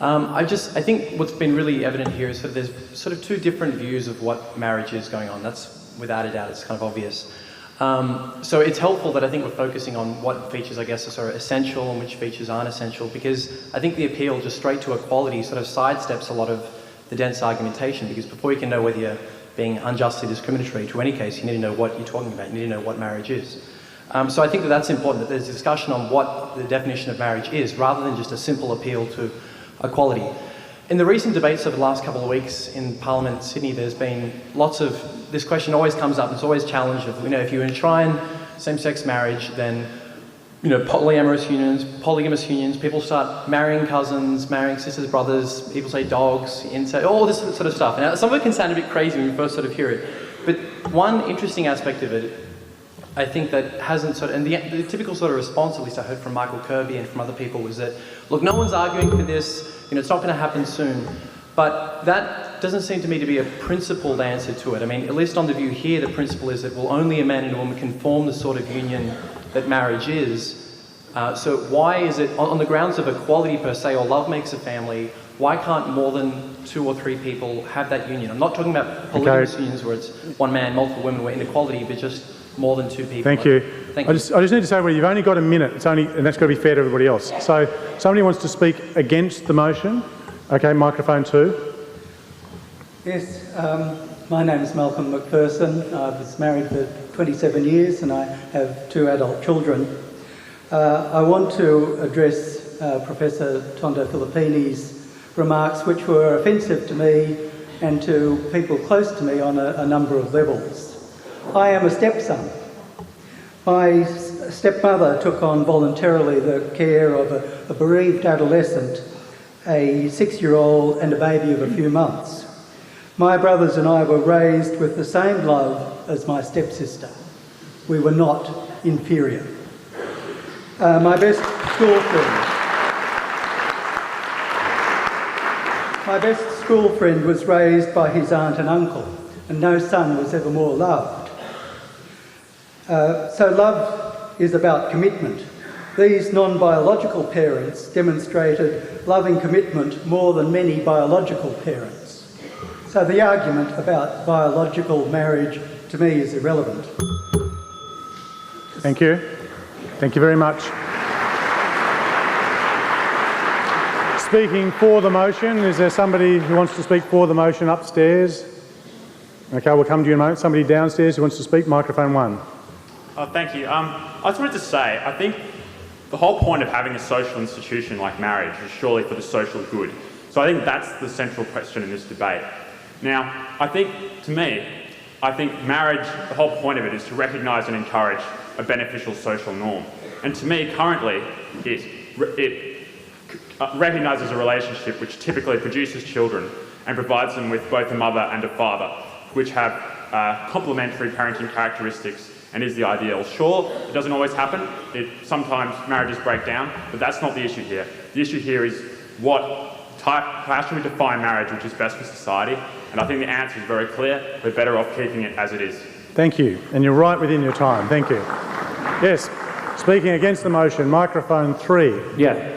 I think what's been really evident here is that there's sort of 2 different views of what marriage is going on. That's, without a doubt, it's kind of obvious. So it's helpful that I think we're focusing on what features, I guess, are sort of essential and which features aren't essential, because I think the appeal just straight to equality sort of sidesteps a lot of the dense argumentation, because before you can know whether you're being unjustly discriminatory to any case, you need to know what you're talking about, you need to know what marriage is. So I think that that's important, that there's a discussion on what the definition of marriage is, rather than just a simple appeal to equality. In the recent debates over the last couple of weeks in Parliament, Sydney, there's been lots of, this question always comes up, it's always challenged of, if you enshrine same-sex marriage, then, polyamorous unions, people start marrying cousins, marrying sisters, brothers, people say dogs, incest, all this sort of stuff. Now, some of it can sound a bit crazy when you first sort of hear it, but one interesting aspect of it, I think that hasn't and the typical sort of response, at least I heard from Michael Kirby and from other people, was that, look, no one's arguing for this, it's not going to happen soon. But that doesn't seem to me to be a principled answer to it. I mean, at least on the view here, the principle is that, well, only a man and a woman can form the sort of union that marriage is. So why is it, on the grounds of equality per se, or love makes a family, why can't more than 2 or 3 people have that union? I'm not talking about polygamous unions where it's one man, multiple women, where inequality, but just more than 2 people. Thank you. Thank you. I just need to say, well, you've only got a minute. And that's got to be fair to everybody else. So, somebody wants to speak against the motion. Okay, microphone 2. Yes, my name is Malcolm McPherson. I was married for 27 years and I have 2 adult children. I want to address Professor Tondo Filippini's remarks, which were offensive to me and to people close to me on a number of levels. I am a stepson. My stepmother took on voluntarily the care of a bereaved adolescent, a 6-year-old and a baby of a few months. My brothers and I were raised with the same love as my stepsister. We were not inferior. My best school friend. My best school friend was raised by his aunt and uncle, and no son was ever more loved. So love is about commitment. These non-biological parents demonstrated love and commitment more than many biological parents. So the argument about biological marriage to me is irrelevant. Thank you. Thank you very much. Speaking for the motion, is there somebody who wants to speak for the motion upstairs? Okay, we'll come to you in a moment. Somebody downstairs who wants to speak, microphone 1. Thank you. I just wanted to say, I think the whole point of having a social institution like marriage is surely for the social good. So I think that's the central question in this debate. Now, I think marriage, the whole point of it is to recognise and encourage a beneficial social norm. And to me, currently, it recognises a relationship which typically produces children and provides them with both a mother and a father, which have complementary parenting characteristics and is the ideal. Sure, it doesn't always happen. Sometimes marriages break down, but that's not the issue here. The issue here is how should we define marriage which is best for society? And I think the answer is very clear. We're better off keeping it as it is. Thank you. And you're right within your time. Thank you. Yes, speaking against the motion, microphone 3. Yeah.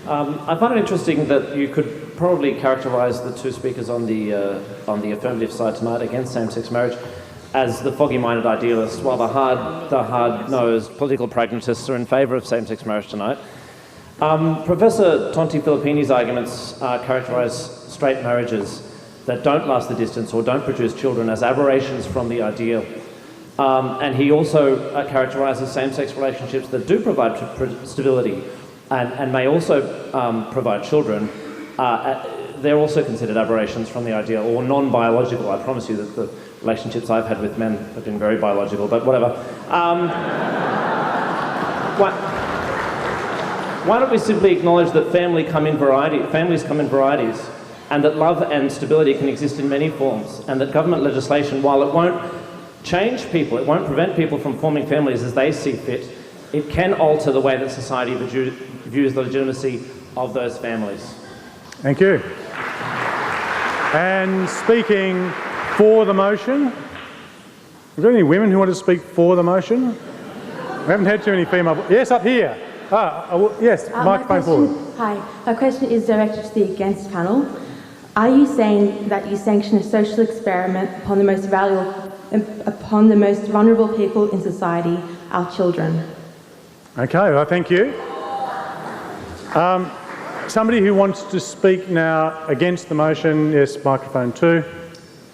I find it interesting that you could probably characterise the two speakers on the affirmative side tonight against same-sex marriage as the foggy-minded idealists, while the hard-nosed political pragmatists are in favour of same-sex marriage tonight. Professor Tonti Filippini's arguments characterise straight marriages that don't last the distance or don't produce children as aberrations from the ideal. And he also characterises same-sex relationships that do provide stability and may also provide children. They're also considered aberrations from the ideal, or non-biological. I promise you that the relationships I've had with men have been very biological, but whatever. Why don't we simply acknowledge that families come in varieties, and that love and stability can exist in many forms, and that government legislation, while it won't change people, it won't prevent people from forming families as they see fit, it can alter the way that society views the legitimacy of those families. Thank you. And speaking for the motion, are there any women who want to speak for the motion? We haven't had too many female... Yes, up here. Yes, microphone forward. Hi, my question is directed to the against panel. Are you saying that you sanction a social experiment upon the most vulnerable people in society, our children? Okay, well, thank you. Somebody who wants to speak now against the motion, yes, microphone 2.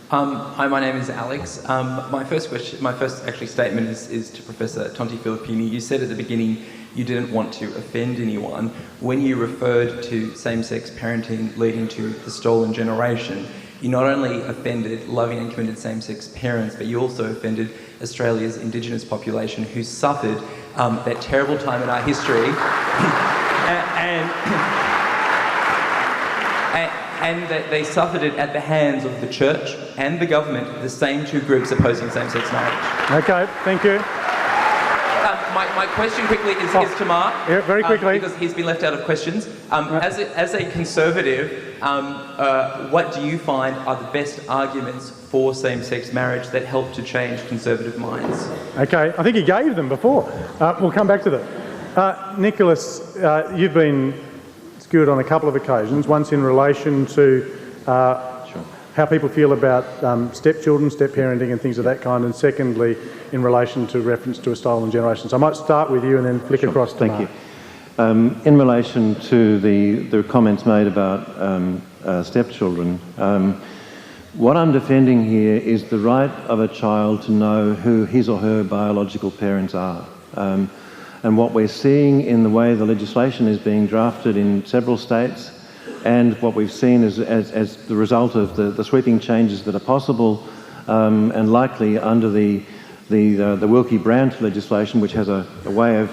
Hi, my name is Alex. My first statement is to Professor Tonti Filippini. You said at the beginning you didn't want to offend anyone. When you referred to same-sex parenting leading to the stolen generation, you not only offended loving and committed same-sex parents, but you also offended Australia's Indigenous population who suffered that terrible time in our history and that they suffered it at the hands of the church and the government, the same two groups opposing same-sex marriage. Okay, thank you. My question quickly is to Mark. Yeah, very quickly. Because he's been left out of questions. As a conservative, what do you find are the best arguments for same-sex marriage that help to change conservative minds? Okay, I think he gave them before. We'll come back to that. Nicholas, you've been skewed on a couple of occasions, once in relation to how people feel about stepchildren, step-parenting and things of that kind, and secondly, in relation to reference to a stolen generation. So I might start with you and then flick across to Mark. Thank you. In relation to the comments made about stepchildren, what I'm defending here is the right of a child to know who his or her biological parents are. And what we're seeing in the way the legislation is being drafted in several states, and what we've seen as the result of the sweeping changes that are possible and likely under the Wilkie-Brandt legislation, which has a way of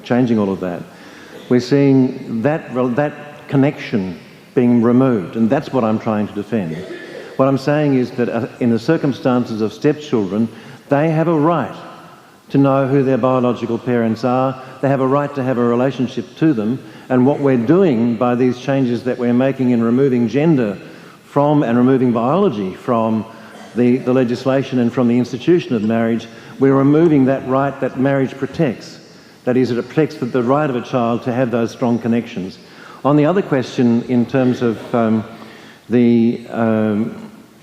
changing all of that, we're seeing that connection being removed, and that's what I'm trying to defend. What I'm saying is that in the circumstances of stepchildren, they have a right to know who their biological parents are. They have a right to have a relationship to them. And what we're doing by these changes that we're making in removing gender from and removing biology from the legislation and from the institution of marriage, we're removing that right that marriage protects. That is, it protects the right of a child to have those strong connections. On the other question, in terms of the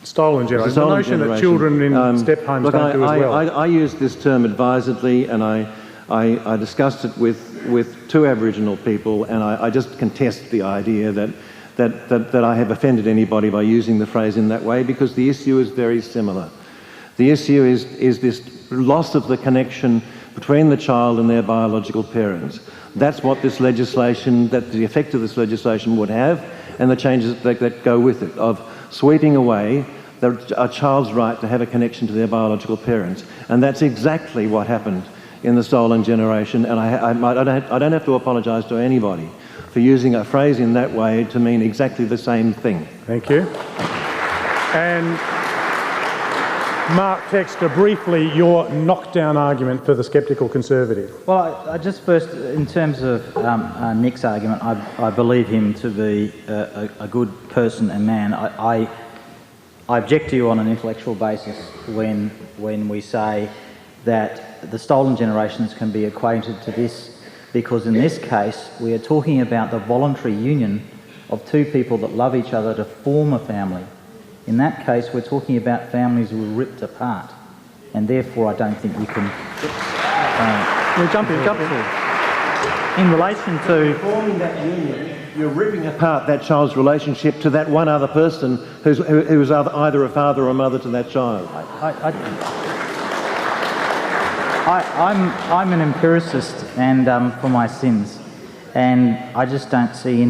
stolen generation, the notion that children in step homes don't do as well. I use this term advisedly, and I discussed it with two Aboriginal people, and I just contest the idea that I have offended anybody by using the phrase in that way, because the issue is very similar. The issue is this loss of the connection between the child and their biological parents. That's what this legislation, that the effect of this legislation would have, and the changes that go with it, of sweeping away a child's right to have a connection to their biological parents. And that's exactly what happened in the stolen generation, and I don't have to apologise to anybody for using a phrase in that way to mean exactly the same thing. Thank you. And Mark Textor, briefly, your knockdown argument for the sceptical Conservative. Well, I just first, in terms of Nick's argument, I believe him to be a good person and man. I object to you on an intellectual basis when we say that the stolen generations can be equated to this, because in this case we are talking about the voluntary union of two people that love each other to form a family. In that case, we're talking about families who were ripped apart, and therefore I don't think you can... jump in. In relation to... Forming that union, you're ripping apart that child's relationship to that one other person who's either a father or a mother to that child. I'm an empiricist, and for my sins, and I just don't see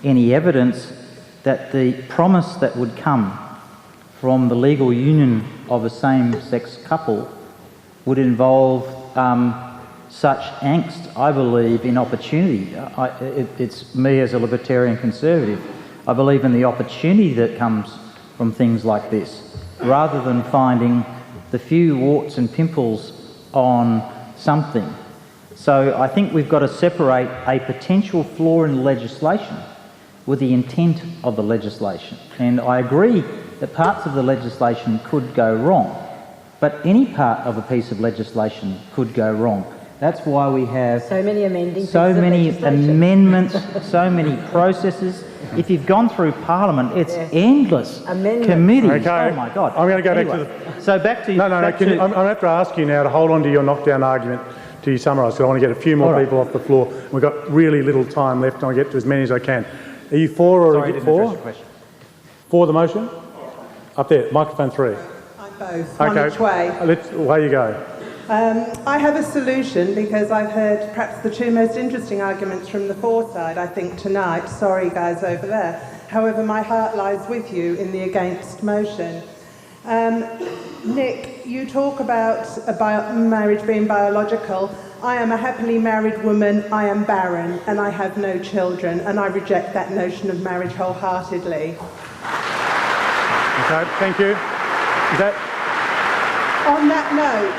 any evidence that the promise that would come from the legal union of a same-sex couple would involve such angst, I believe, in opportunity. It's me as a libertarian conservative. I believe in the opportunity that comes from things like this, rather than finding the few warts and pimples on something. So I think we've got to separate a potential flaw in legislation with the intent of the legislation. And I agree that parts of the legislation could go wrong, but any part of a piece of legislation could go wrong. That's why we have so many amendments, so many processes. If you've gone through Parliament, it's endless. Committees. Okay. Oh my God. I'm going to go anyway, back to the... So back to you. I'm going to have to ask you now to hold on to your knockdown argument till you summarise, because I want to get a few more people off the floor. We've got really little time left, and I'll get to as many as I can. Are you for or Sorry, against? For? For the motion? Up there, microphone 3. I'm both, one each way. Away you go. I have a solution, because I've heard perhaps the two most interesting arguments from the for side, I think, tonight. Sorry, guys over there. However, my heart lies with you in the against motion. Nick, you talk about marriage being biological. I am a happily married woman, I am barren, and I have no children, and I reject that notion of marriage wholeheartedly. Okay, thank you. On that note,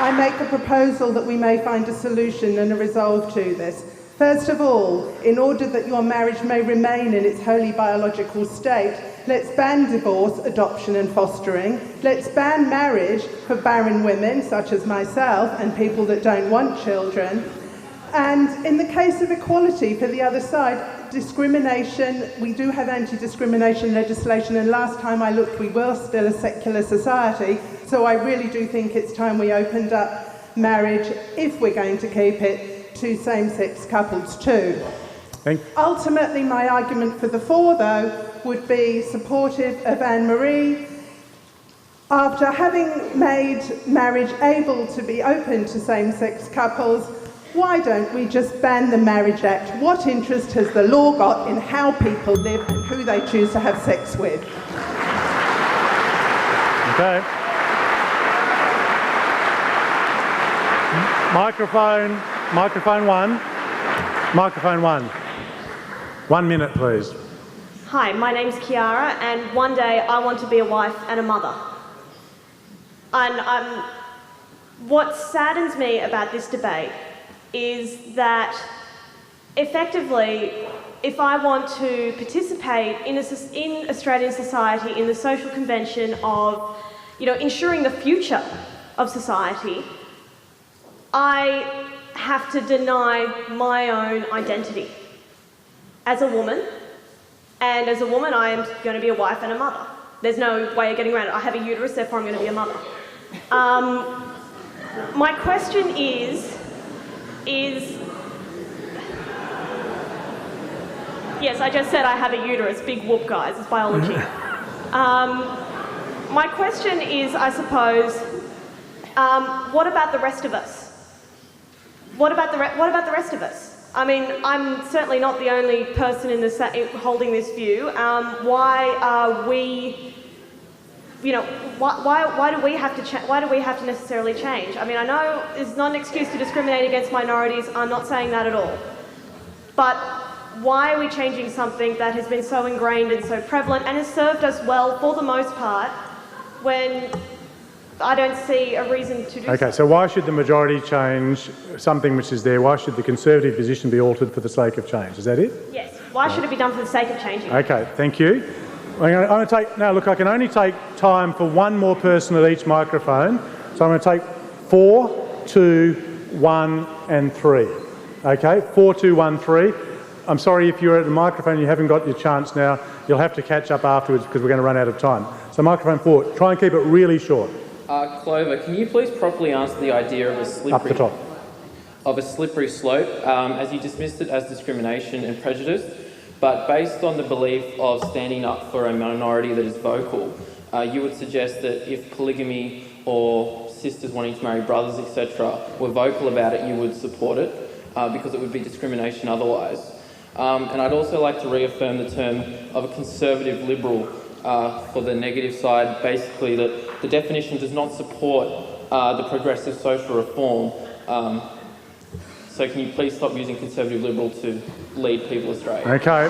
I make a proposal that we may find a solution and a resolve to this. First of all, in order that your marriage may remain in its wholly biological state, let's ban divorce, adoption and fostering. Let's ban marriage for barren women, such as myself, and people that don't want children. And in the case of equality, for the other side, discrimination, we do have anti-discrimination legislation, and last time I looked, we were still a secular society, so I really do think it's time we opened up marriage, if we're going to keep it, to same-sex couples too. Ultimately, my argument for the for, though, would be supportive of Anne-Marie. After having made marriage able to be open to same-sex couples, why don't we just ban the Marriage Act? What interest has the law got in how people live and who they choose to have sex with? Okay. Microphone 1. Microphone 1. 1 minute, please. Hi, my name's Kiara, and one day I want to be a wife and a mother. And what saddens me about this debate is that effectively, if I want to participate in Australian society in the social convention of, ensuring the future of society, I have to deny my own identity as a woman. And as a woman, I am going to be a wife and a mother. There's no way of getting around it. I have a uterus, therefore I'm going to be a mother. My question is, yes, I just said I have a uterus. Big whoop, guys. It's biology. My question is, I suppose, what about the rest of us? What about the rest of us? I mean, I'm certainly not the only person in this holding this view. Why are we? Why do we have to? Why do we have to necessarily change? I mean, I know it's not an excuse to discriminate against minorities. I'm not saying that at all. But why are we changing something that has been so ingrained and so prevalent and has served us well for the most part, when I don't see a reason to do so? Okay, so why should the majority change something which is there? Why should the Conservative position be altered for the sake of change? Is that it? Yes. Why should it be done for the sake of changing? Okay, thank you. I'm going to take, now look, I can only take time for one more person at each microphone, so I'm going to take 4, 2, 1 and 3. Okay, 4, 2, 1, 3. I'm sorry if you're at the microphone and you haven't got your chance now, you'll have to catch up afterwards because we're going to run out of time. So microphone 4, try and keep it really short. Clover, can you please properly answer the idea of a slippery... Up the top. Of a slippery slope, as you dismissed it as discrimination and prejudice, but based on the belief of standing up for a minority that is vocal, you would suggest that if polygamy or sisters wanting to marry brothers, etc., were vocal about it, you would support it, because it would be discrimination otherwise. And I'd also like to reaffirm the term of a conservative liberal for the negative side, basically that the definition does not support the progressive social reform. So can you please stop using conservative liberal to lead people astray? Okay.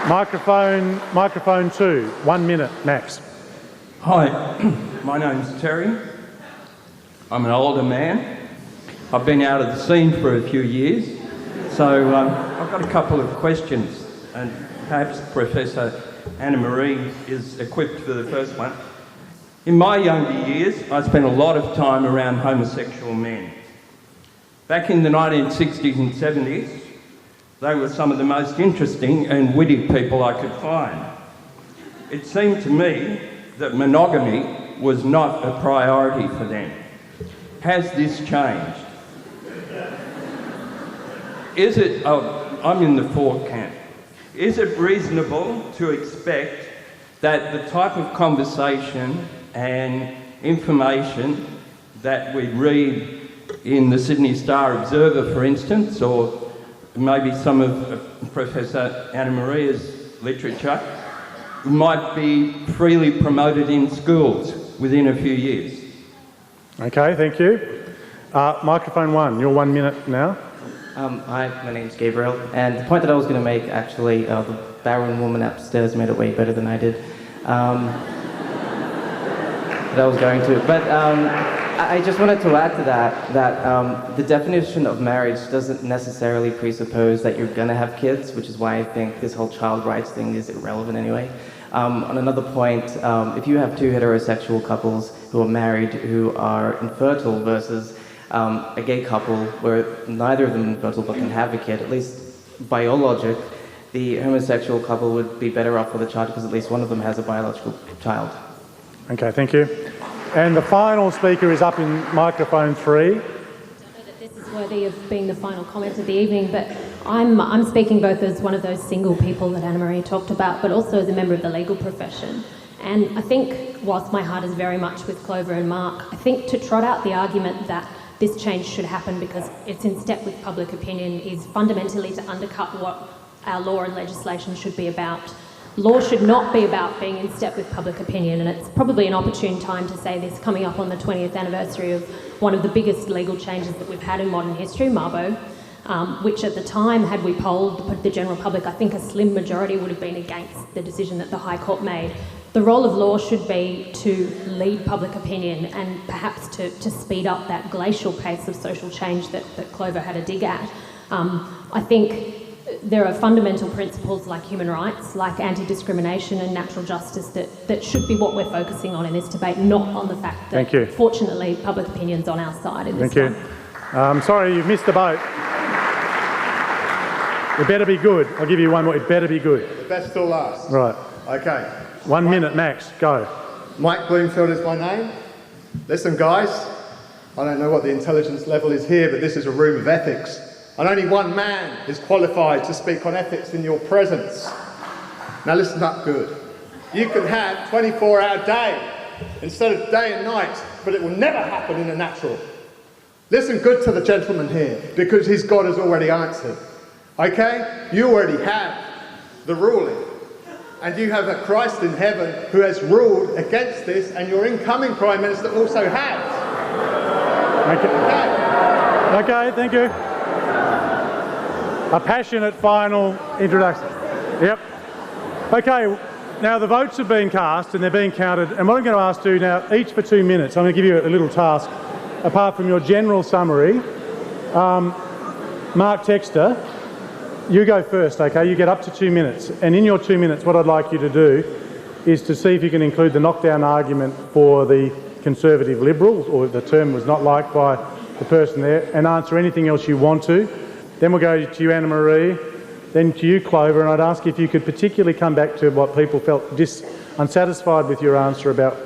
Microphone 2, 1 minute max. Hi, my name's Terry. I'm an older man. I've been out of the scene for a few years, so I've got a couple of questions, and perhaps Professor Anna-Marie is equipped for the first one. In my younger years, I spent a lot of time around homosexual men. Back in the 1960s and 70s, they were some of the most interesting and witty people I could find. It seemed to me that monogamy was not a priority for them. Has this changed? Is it, I'm in the 4 camp. Is it reasonable to expect that the type of conversation and information that we read in the Sydney Star Observer, for instance, or maybe some of Professor Anna-Maria's literature, might be freely promoted in schools within a few years? Okay, thank you. Microphone 1, you're 1 minute now. Hi, my name's Gabriel, and the point that I was going to make, actually, the barren woman upstairs made it way better than I did. That I was going to, but I just wanted to add to that the definition of marriage doesn't necessarily presuppose that you're going to have kids, which is why I think this whole child rights thing is irrelevant anyway. On another point, if you have 2 heterosexual couples who are married who are infertile versus a gay couple where neither of them are infertile but can have a kid, at least by your logic, the homosexual couple would be better off with a child because at least one of them has a biological child. Okay, thank you. And the final speaker is up in microphone 3. I don't know that this is worthy of being the final comment of the evening, but I'm speaking both as one of those single people that Anna-Marie talked about, but also as a member of the legal profession. And I think, whilst my heart is very much with Clover and Mark, I think to trot out the argument that this change should happen because it's in step with public opinion is fundamentally to undercut what our law and legislation should be about. Law should not be about being in step with public opinion, and it's probably an opportune time to say this coming up on the 20th anniversary of one of the biggest legal changes that we've had in modern history, Mabo, which at the time, had we polled the general public, I think a slim majority would have been against the decision that the High Court made. The role of law should be to lead public opinion and perhaps to speed up that glacial pace of social change that Clover had a dig at. I think there are fundamental principles like human rights, like anti-discrimination and natural justice that should be what we're focusing on in this debate, not on the fact that, fortunately, public opinion's on our side in this one. Thank you. Sorry, you've missed the boat. It better be good. I'll give you one more. It better be good. The best till last. Right. Okay. 1 minute max. Go. Mike Bloomfield is my name. Listen, guys, I don't know what the intelligence level is here, but this is a room of ethics. And only one man is qualified to speak on ethics in your presence. Now listen up good. You can have 24-hour day instead of day and night, but it will never happen in a natural. Listen good to the gentleman here, because his God has already answered. Okay? You already have the ruling. And you have a Christ in heaven who has ruled against this, and your incoming Prime Minister also has. Okay, thank you. A passionate final introduction. Yep. Okay, now the votes have been cast and they're being counted, and what I'm going to ask you now, each for 2 minutes, I'm going to give you a little task, apart from your general summary. Mark Texter, you go first, okay? You get up to 2 minutes, and in your 2 minutes what I'd like you to do is to see if you can include the knockdown argument for the Conservative Liberal, or the term was not liked by the person there, and answer anything else you want to. Then we'll go to you, Anna Marie, then to you, Clover, and I'd ask if you could particularly come back to what people felt unsatisfied with your answer about,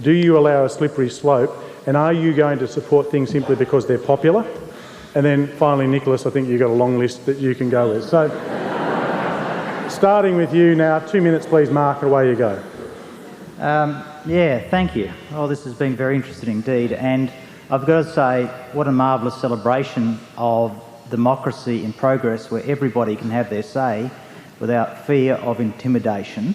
do you allow a slippery slope, and are you going to support things simply because they're popular? And then finally, Nicholas, I think you've got a long list that you can go with. So, starting with you now, 2 minutes please, Mark, and away you go. Yeah, thank you. Oh, this has been very interesting indeed, and I've got to say, what a marvellous celebration of democracy in progress, where everybody can have their say without fear of intimidation,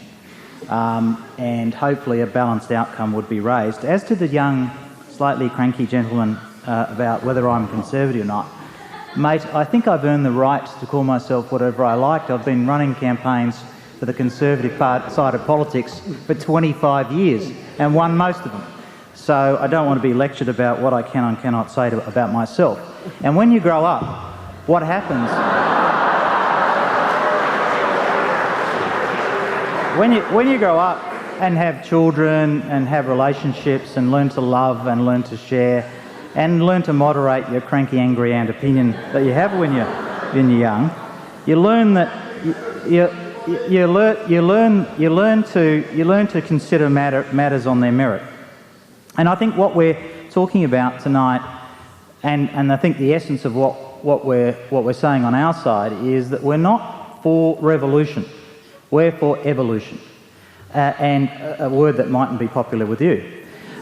and hopefully a balanced outcome would be raised. As to the young, slightly cranky gentleman about whether I'm Conservative or not, mate, I think I've earned the right to call myself whatever I liked. I've been running campaigns for the Conservative side of politics for 25 years and won most of them. So I don't want to be lectured about what I can and cannot say about myself. And when you grow up, what happens when you grow up and have children and have relationships and learn to love and learn to share and learn to moderate your cranky, angry and opinion that you have when you're young, you learn that you learn to consider matters on their merit. And I think what we're talking about tonight, and I think the essence of what we're saying on our side, is that we're not for revolution, we're for evolution, and a word that mightn't be popular with you.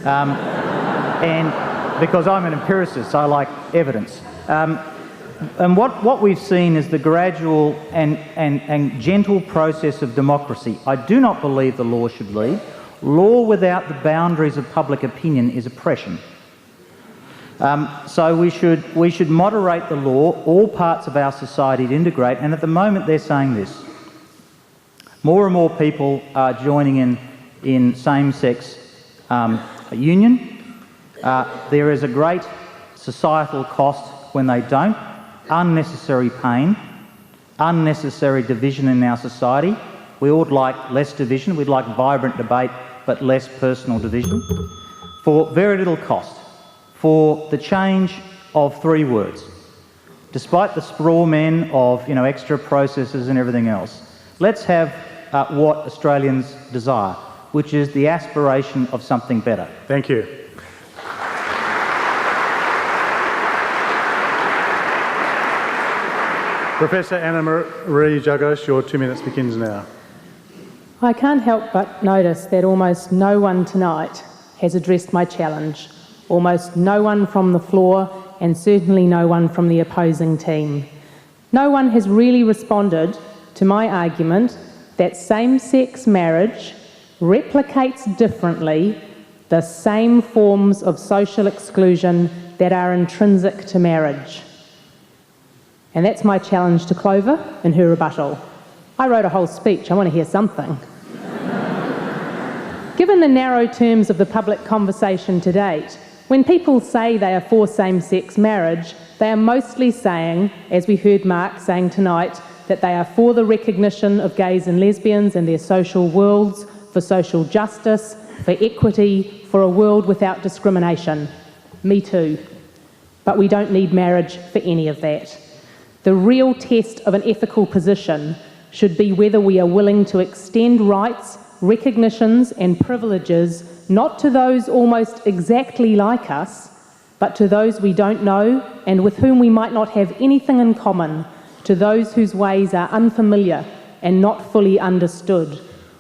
And because I'm an empiricist, I like evidence. And what we've seen is the gradual and gentle process of democracy. I do not believe the law should lead. Law without the boundaries of public opinion is oppression. So we should moderate the law, all parts of our society to integrate, and at the moment they're saying this. More and more people are joining in same-sex union. There is a great societal cost when they don't. Unnecessary pain, unnecessary division in our society. We would like less division, we'd like vibrant debate but less personal division, for very little cost, for the change of 3 words. Despite the sprawl men of extra processes and everything else, let's have what Australians desire, which is the aspiration of something better. Thank you. Professor Anna Marie Jugos, your 2 minutes begins now. I can't help but notice that almost no one tonight has addressed my challenge. Almost no one from the floor, and certainly no one from the opposing team. No one has really responded to my argument that same-sex marriage replicates differently the same forms of social exclusion that are intrinsic to marriage. And that's my challenge to Clover in her rebuttal. I wrote a whole speech, I want to hear something. Given the narrow terms of the public conversation to date, when people say they are for same-sex marriage, They are mostly saying, as we heard Mark saying tonight, that they are for the recognition of gays and lesbians and their social worlds, for social justice, for equity, for a world without discrimination. Me too. But we don't need marriage for any of that. The real test of an ethical position should be whether we are willing to extend rights, recognitions and privileges not to those almost exactly like us, but to those we don't know and with whom we might not have anything in common, to those whose ways are unfamiliar and not fully understood.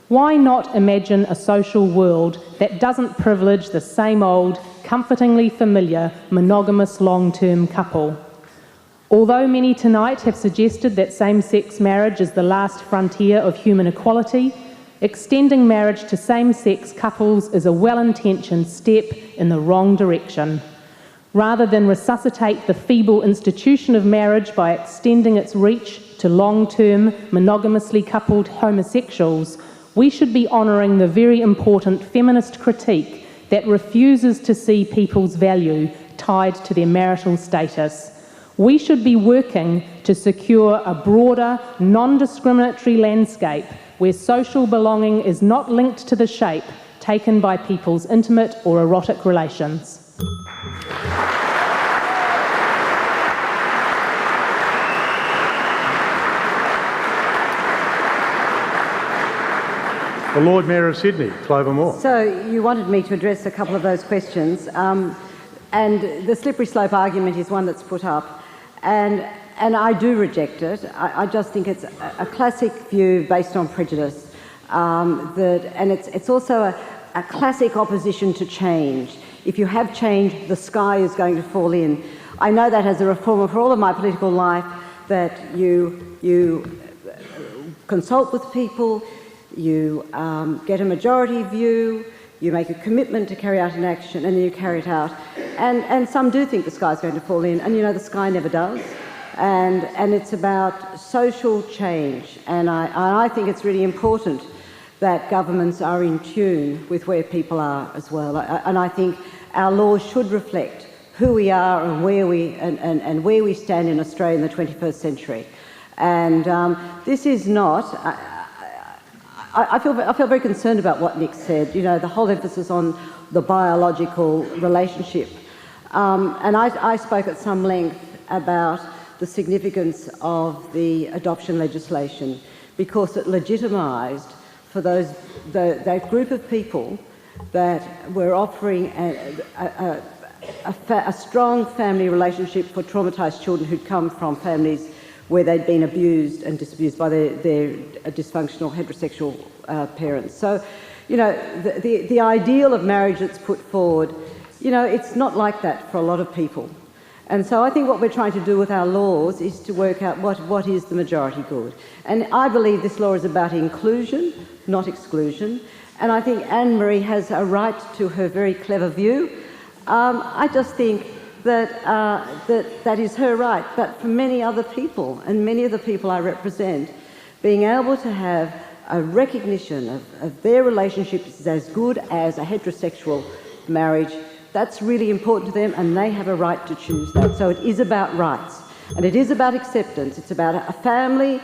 Why not imagine a social world that doesn't privilege the same old, comfortingly familiar, monogamous long-term couple? Although many tonight have suggested that same-sex marriage is the last frontier of human equality, extending marriage to same-sex couples is a well-intentioned step in the wrong direction. Rather than resuscitate the feeble institution of marriage by extending its reach to long-term, monogamously coupled homosexuals, we should be honouring the very important feminist critique that refuses to see people's value tied to their marital status. We should be working to secure a broader, non-discriminatory landscape where social belonging is not linked to the shape taken by people's intimate or erotic relations. The Lord Mayor of Sydney, Clover Moore. So you wanted me to address a couple of those questions, and the slippery slope argument is one that's put up, and I do reject it. I just think it's a classic view based on prejudice, and it's also a classic opposition to change. If you have change, the sky is going to fall in. I know that as a reformer for all of my political life, that you consult with people, you get a majority view, you make a commitment to carry out an action, and then you carry it out. And some do think the sky's going to fall in, and you know the sky never does. And it's about social change, and I think it's really important that governments are in tune with where people are as well. And I think our laws should reflect who we are and where we stand in Australia in the 21st century. And this is not. I feel very concerned about what Nick said. You know, the whole emphasis on the biological relationship. And I spoke at some length about the significance of the adoption legislation because it legitimised for that group of people that were offering a strong family relationship for traumatised children who'd come from families where they'd been abused and disabused by their dysfunctional heterosexual parents. So, you know, the ideal of marriage that's put forward, you know, it's not like that for a lot of people. And so I think what we're trying to do with our laws is to work out what is the majority good. And I believe this law is about inclusion, not exclusion. And I think Anne-Marie has a right to her very clever view. I just think that is her right. But for many other people, and many of the people I represent, being able to have a recognition of their relationship is as good as a heterosexual marriage, that's really important to them, and they have a right to choose that. So it is about rights, and it is about acceptance. It's about a family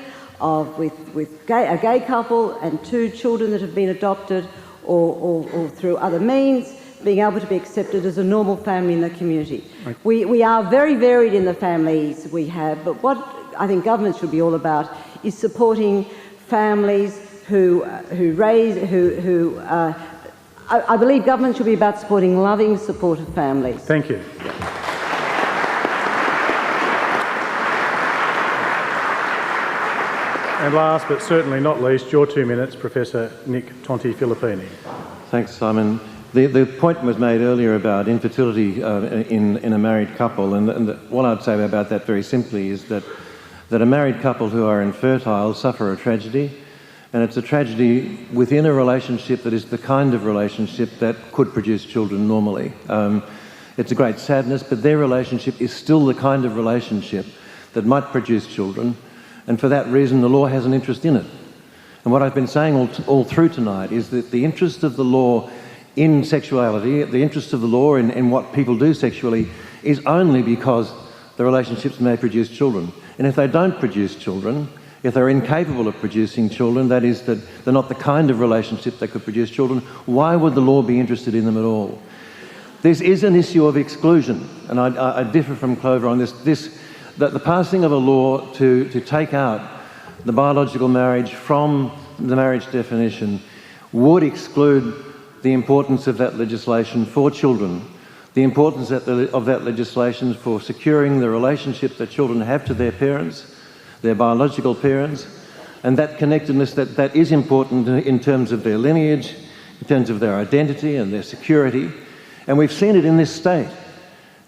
with a gay couple and 2 children that have been adopted or through other means, being able to be accepted as a normal family in the community. Right. We are very varied in the families we have, but what I think government should be all about is supporting families I believe government should be about supporting loving, supportive families. Thank you. And last but certainly not least, your 2 minutes, Professor Nick Tonti-Filippini. Thanks, Simon. The point was made earlier about infertility in a married couple, and what I'd say about that very simply is that a married couple who are infertile suffer a tragedy, and it's a tragedy within a relationship that is the kind of relationship that could produce children normally. It's a great sadness, but their relationship is still the kind of relationship that might produce children, and for that reason the law has an interest in it. And what I've been saying all through tonight is that the interest of the law in sexuality, the interest of the law in what people do sexually, is only because the relationships may produce children. And if they don't produce children, if they're incapable of producing children, that is, that they're not the kind of relationship that could produce children, why would the law be interested in them at all? This is an issue of exclusion, and I differ from Clover on this. That the passing of a law to take out the biological marriage from the marriage definition would exclude the importance of that legislation for children, the importance of that legislation for securing the relationship that children have to their parents, their biological parents, and that connectedness that is important in terms of their lineage, in terms of their identity and their security. And we've seen it in this state,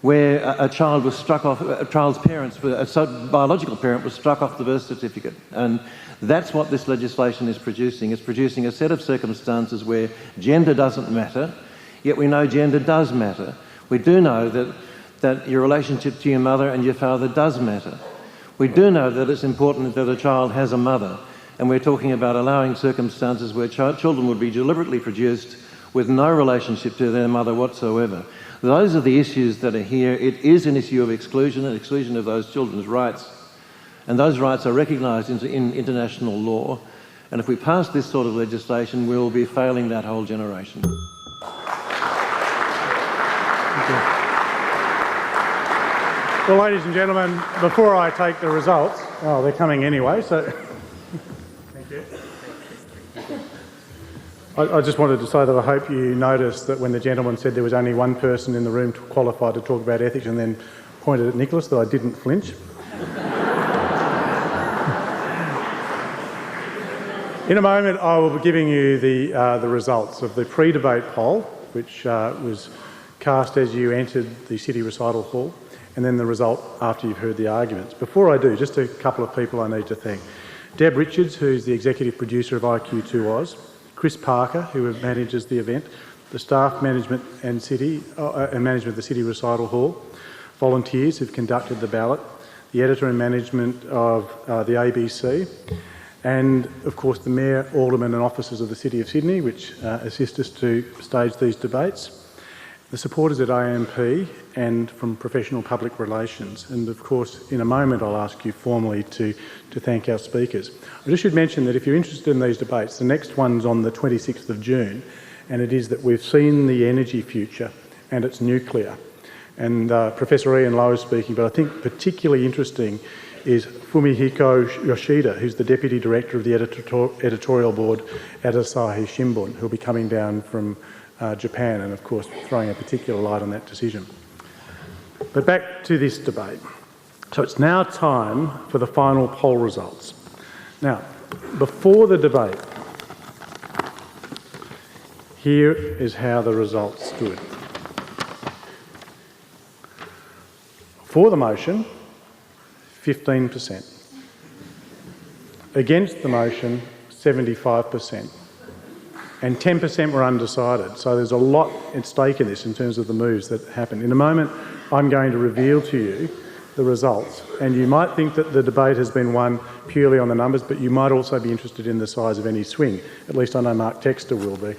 where a child was struck off, a child's parents, a biological parent was struck off the birth certificate. And that's what this legislation is producing. It's producing a set of circumstances where gender doesn't matter, yet we know gender does matter. We do know that your relationship to your mother and your father does matter. We do know that it's important that a child has a mother, and we're talking about allowing circumstances where children would be deliberately produced with no relationship to their mother whatsoever. Those are the issues that are here. It is an issue of exclusion, an exclusion of those children's rights, and those rights are recognised in international law, and if we pass this sort of legislation, we'll be failing that whole generation. Well, ladies and gentlemen, before I take the results, they're coming anyway, so thank you. I just wanted to say that I hope you noticed that when the gentleman said there was only one person in the room qualified to talk about ethics and then pointed at Nicholas, that I didn't flinch. In a moment, I will be giving you the results of the pre-debate poll, which was cast as you entered the City Recital Hall, and then the result after you've heard the arguments. Before I do, just a couple of people I need to thank. Deb Richards, who's the executive producer of IQ2 Aus, Chris Parker, who manages the event, the staff management and management of the City Recital Hall, volunteers who've conducted the ballot, the editor and management of the ABC, and of course the Mayor, Aldermen and officers of the City of Sydney, which assist us to stage these debates, the supporters at AMP and from professional public relations. And of course, in a moment, I'll ask you formally to thank our speakers. I just should mention that if you're interested in these debates, the next one's on the 26th of June, and it is that we've seen the energy future and it's nuclear. And Professor Ian Lowe is speaking, but I think particularly interesting is Fumihiko Yoshida, who's the Deputy Director of the editorial board at Asahi Shimbun, who'll be coming down from Japan and, of course, throwing a particular light on that decision. But back to this debate. So it's now time for the final poll results. Now, before the debate, here is how the results stood. For the motion, 15%. Against the motion, 75%. And 10% were undecided. So there's a lot at stake in this in terms of the moves that happened. In a moment, I'm going to reveal to you the results. And you might think that the debate has been won purely on the numbers, but you might also be interested in the size of any swing. At least I know Mark Textor will be.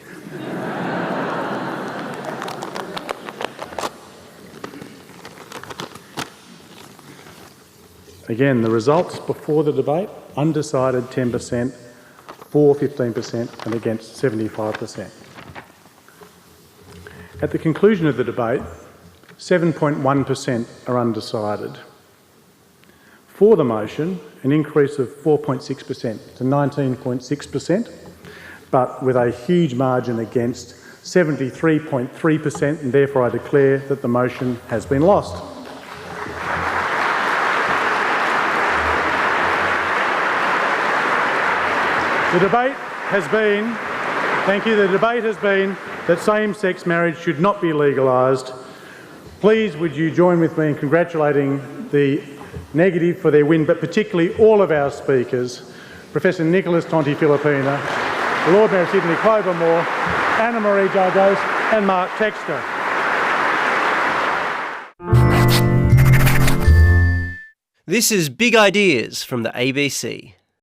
Again, the results before the debate, undecided 10%, for 15% and against 75%. At the conclusion of the debate, 7.1% are undecided. For the motion, an increase of 4.6% to 19.6%, but with a huge margin against 73.3%, and therefore I declare that the motion has been lost. The debate has been, the debate has been that same-sex marriage should not be legalised. Please would you join with me in congratulating the negative for their win, but particularly all of our speakers, Professor Nicholas Tonti-Filippina, the Lord Mayor of Sydney, Clover Moore, Anna Marie Jargos and Mark Textor. This is Big Ideas from the ABC.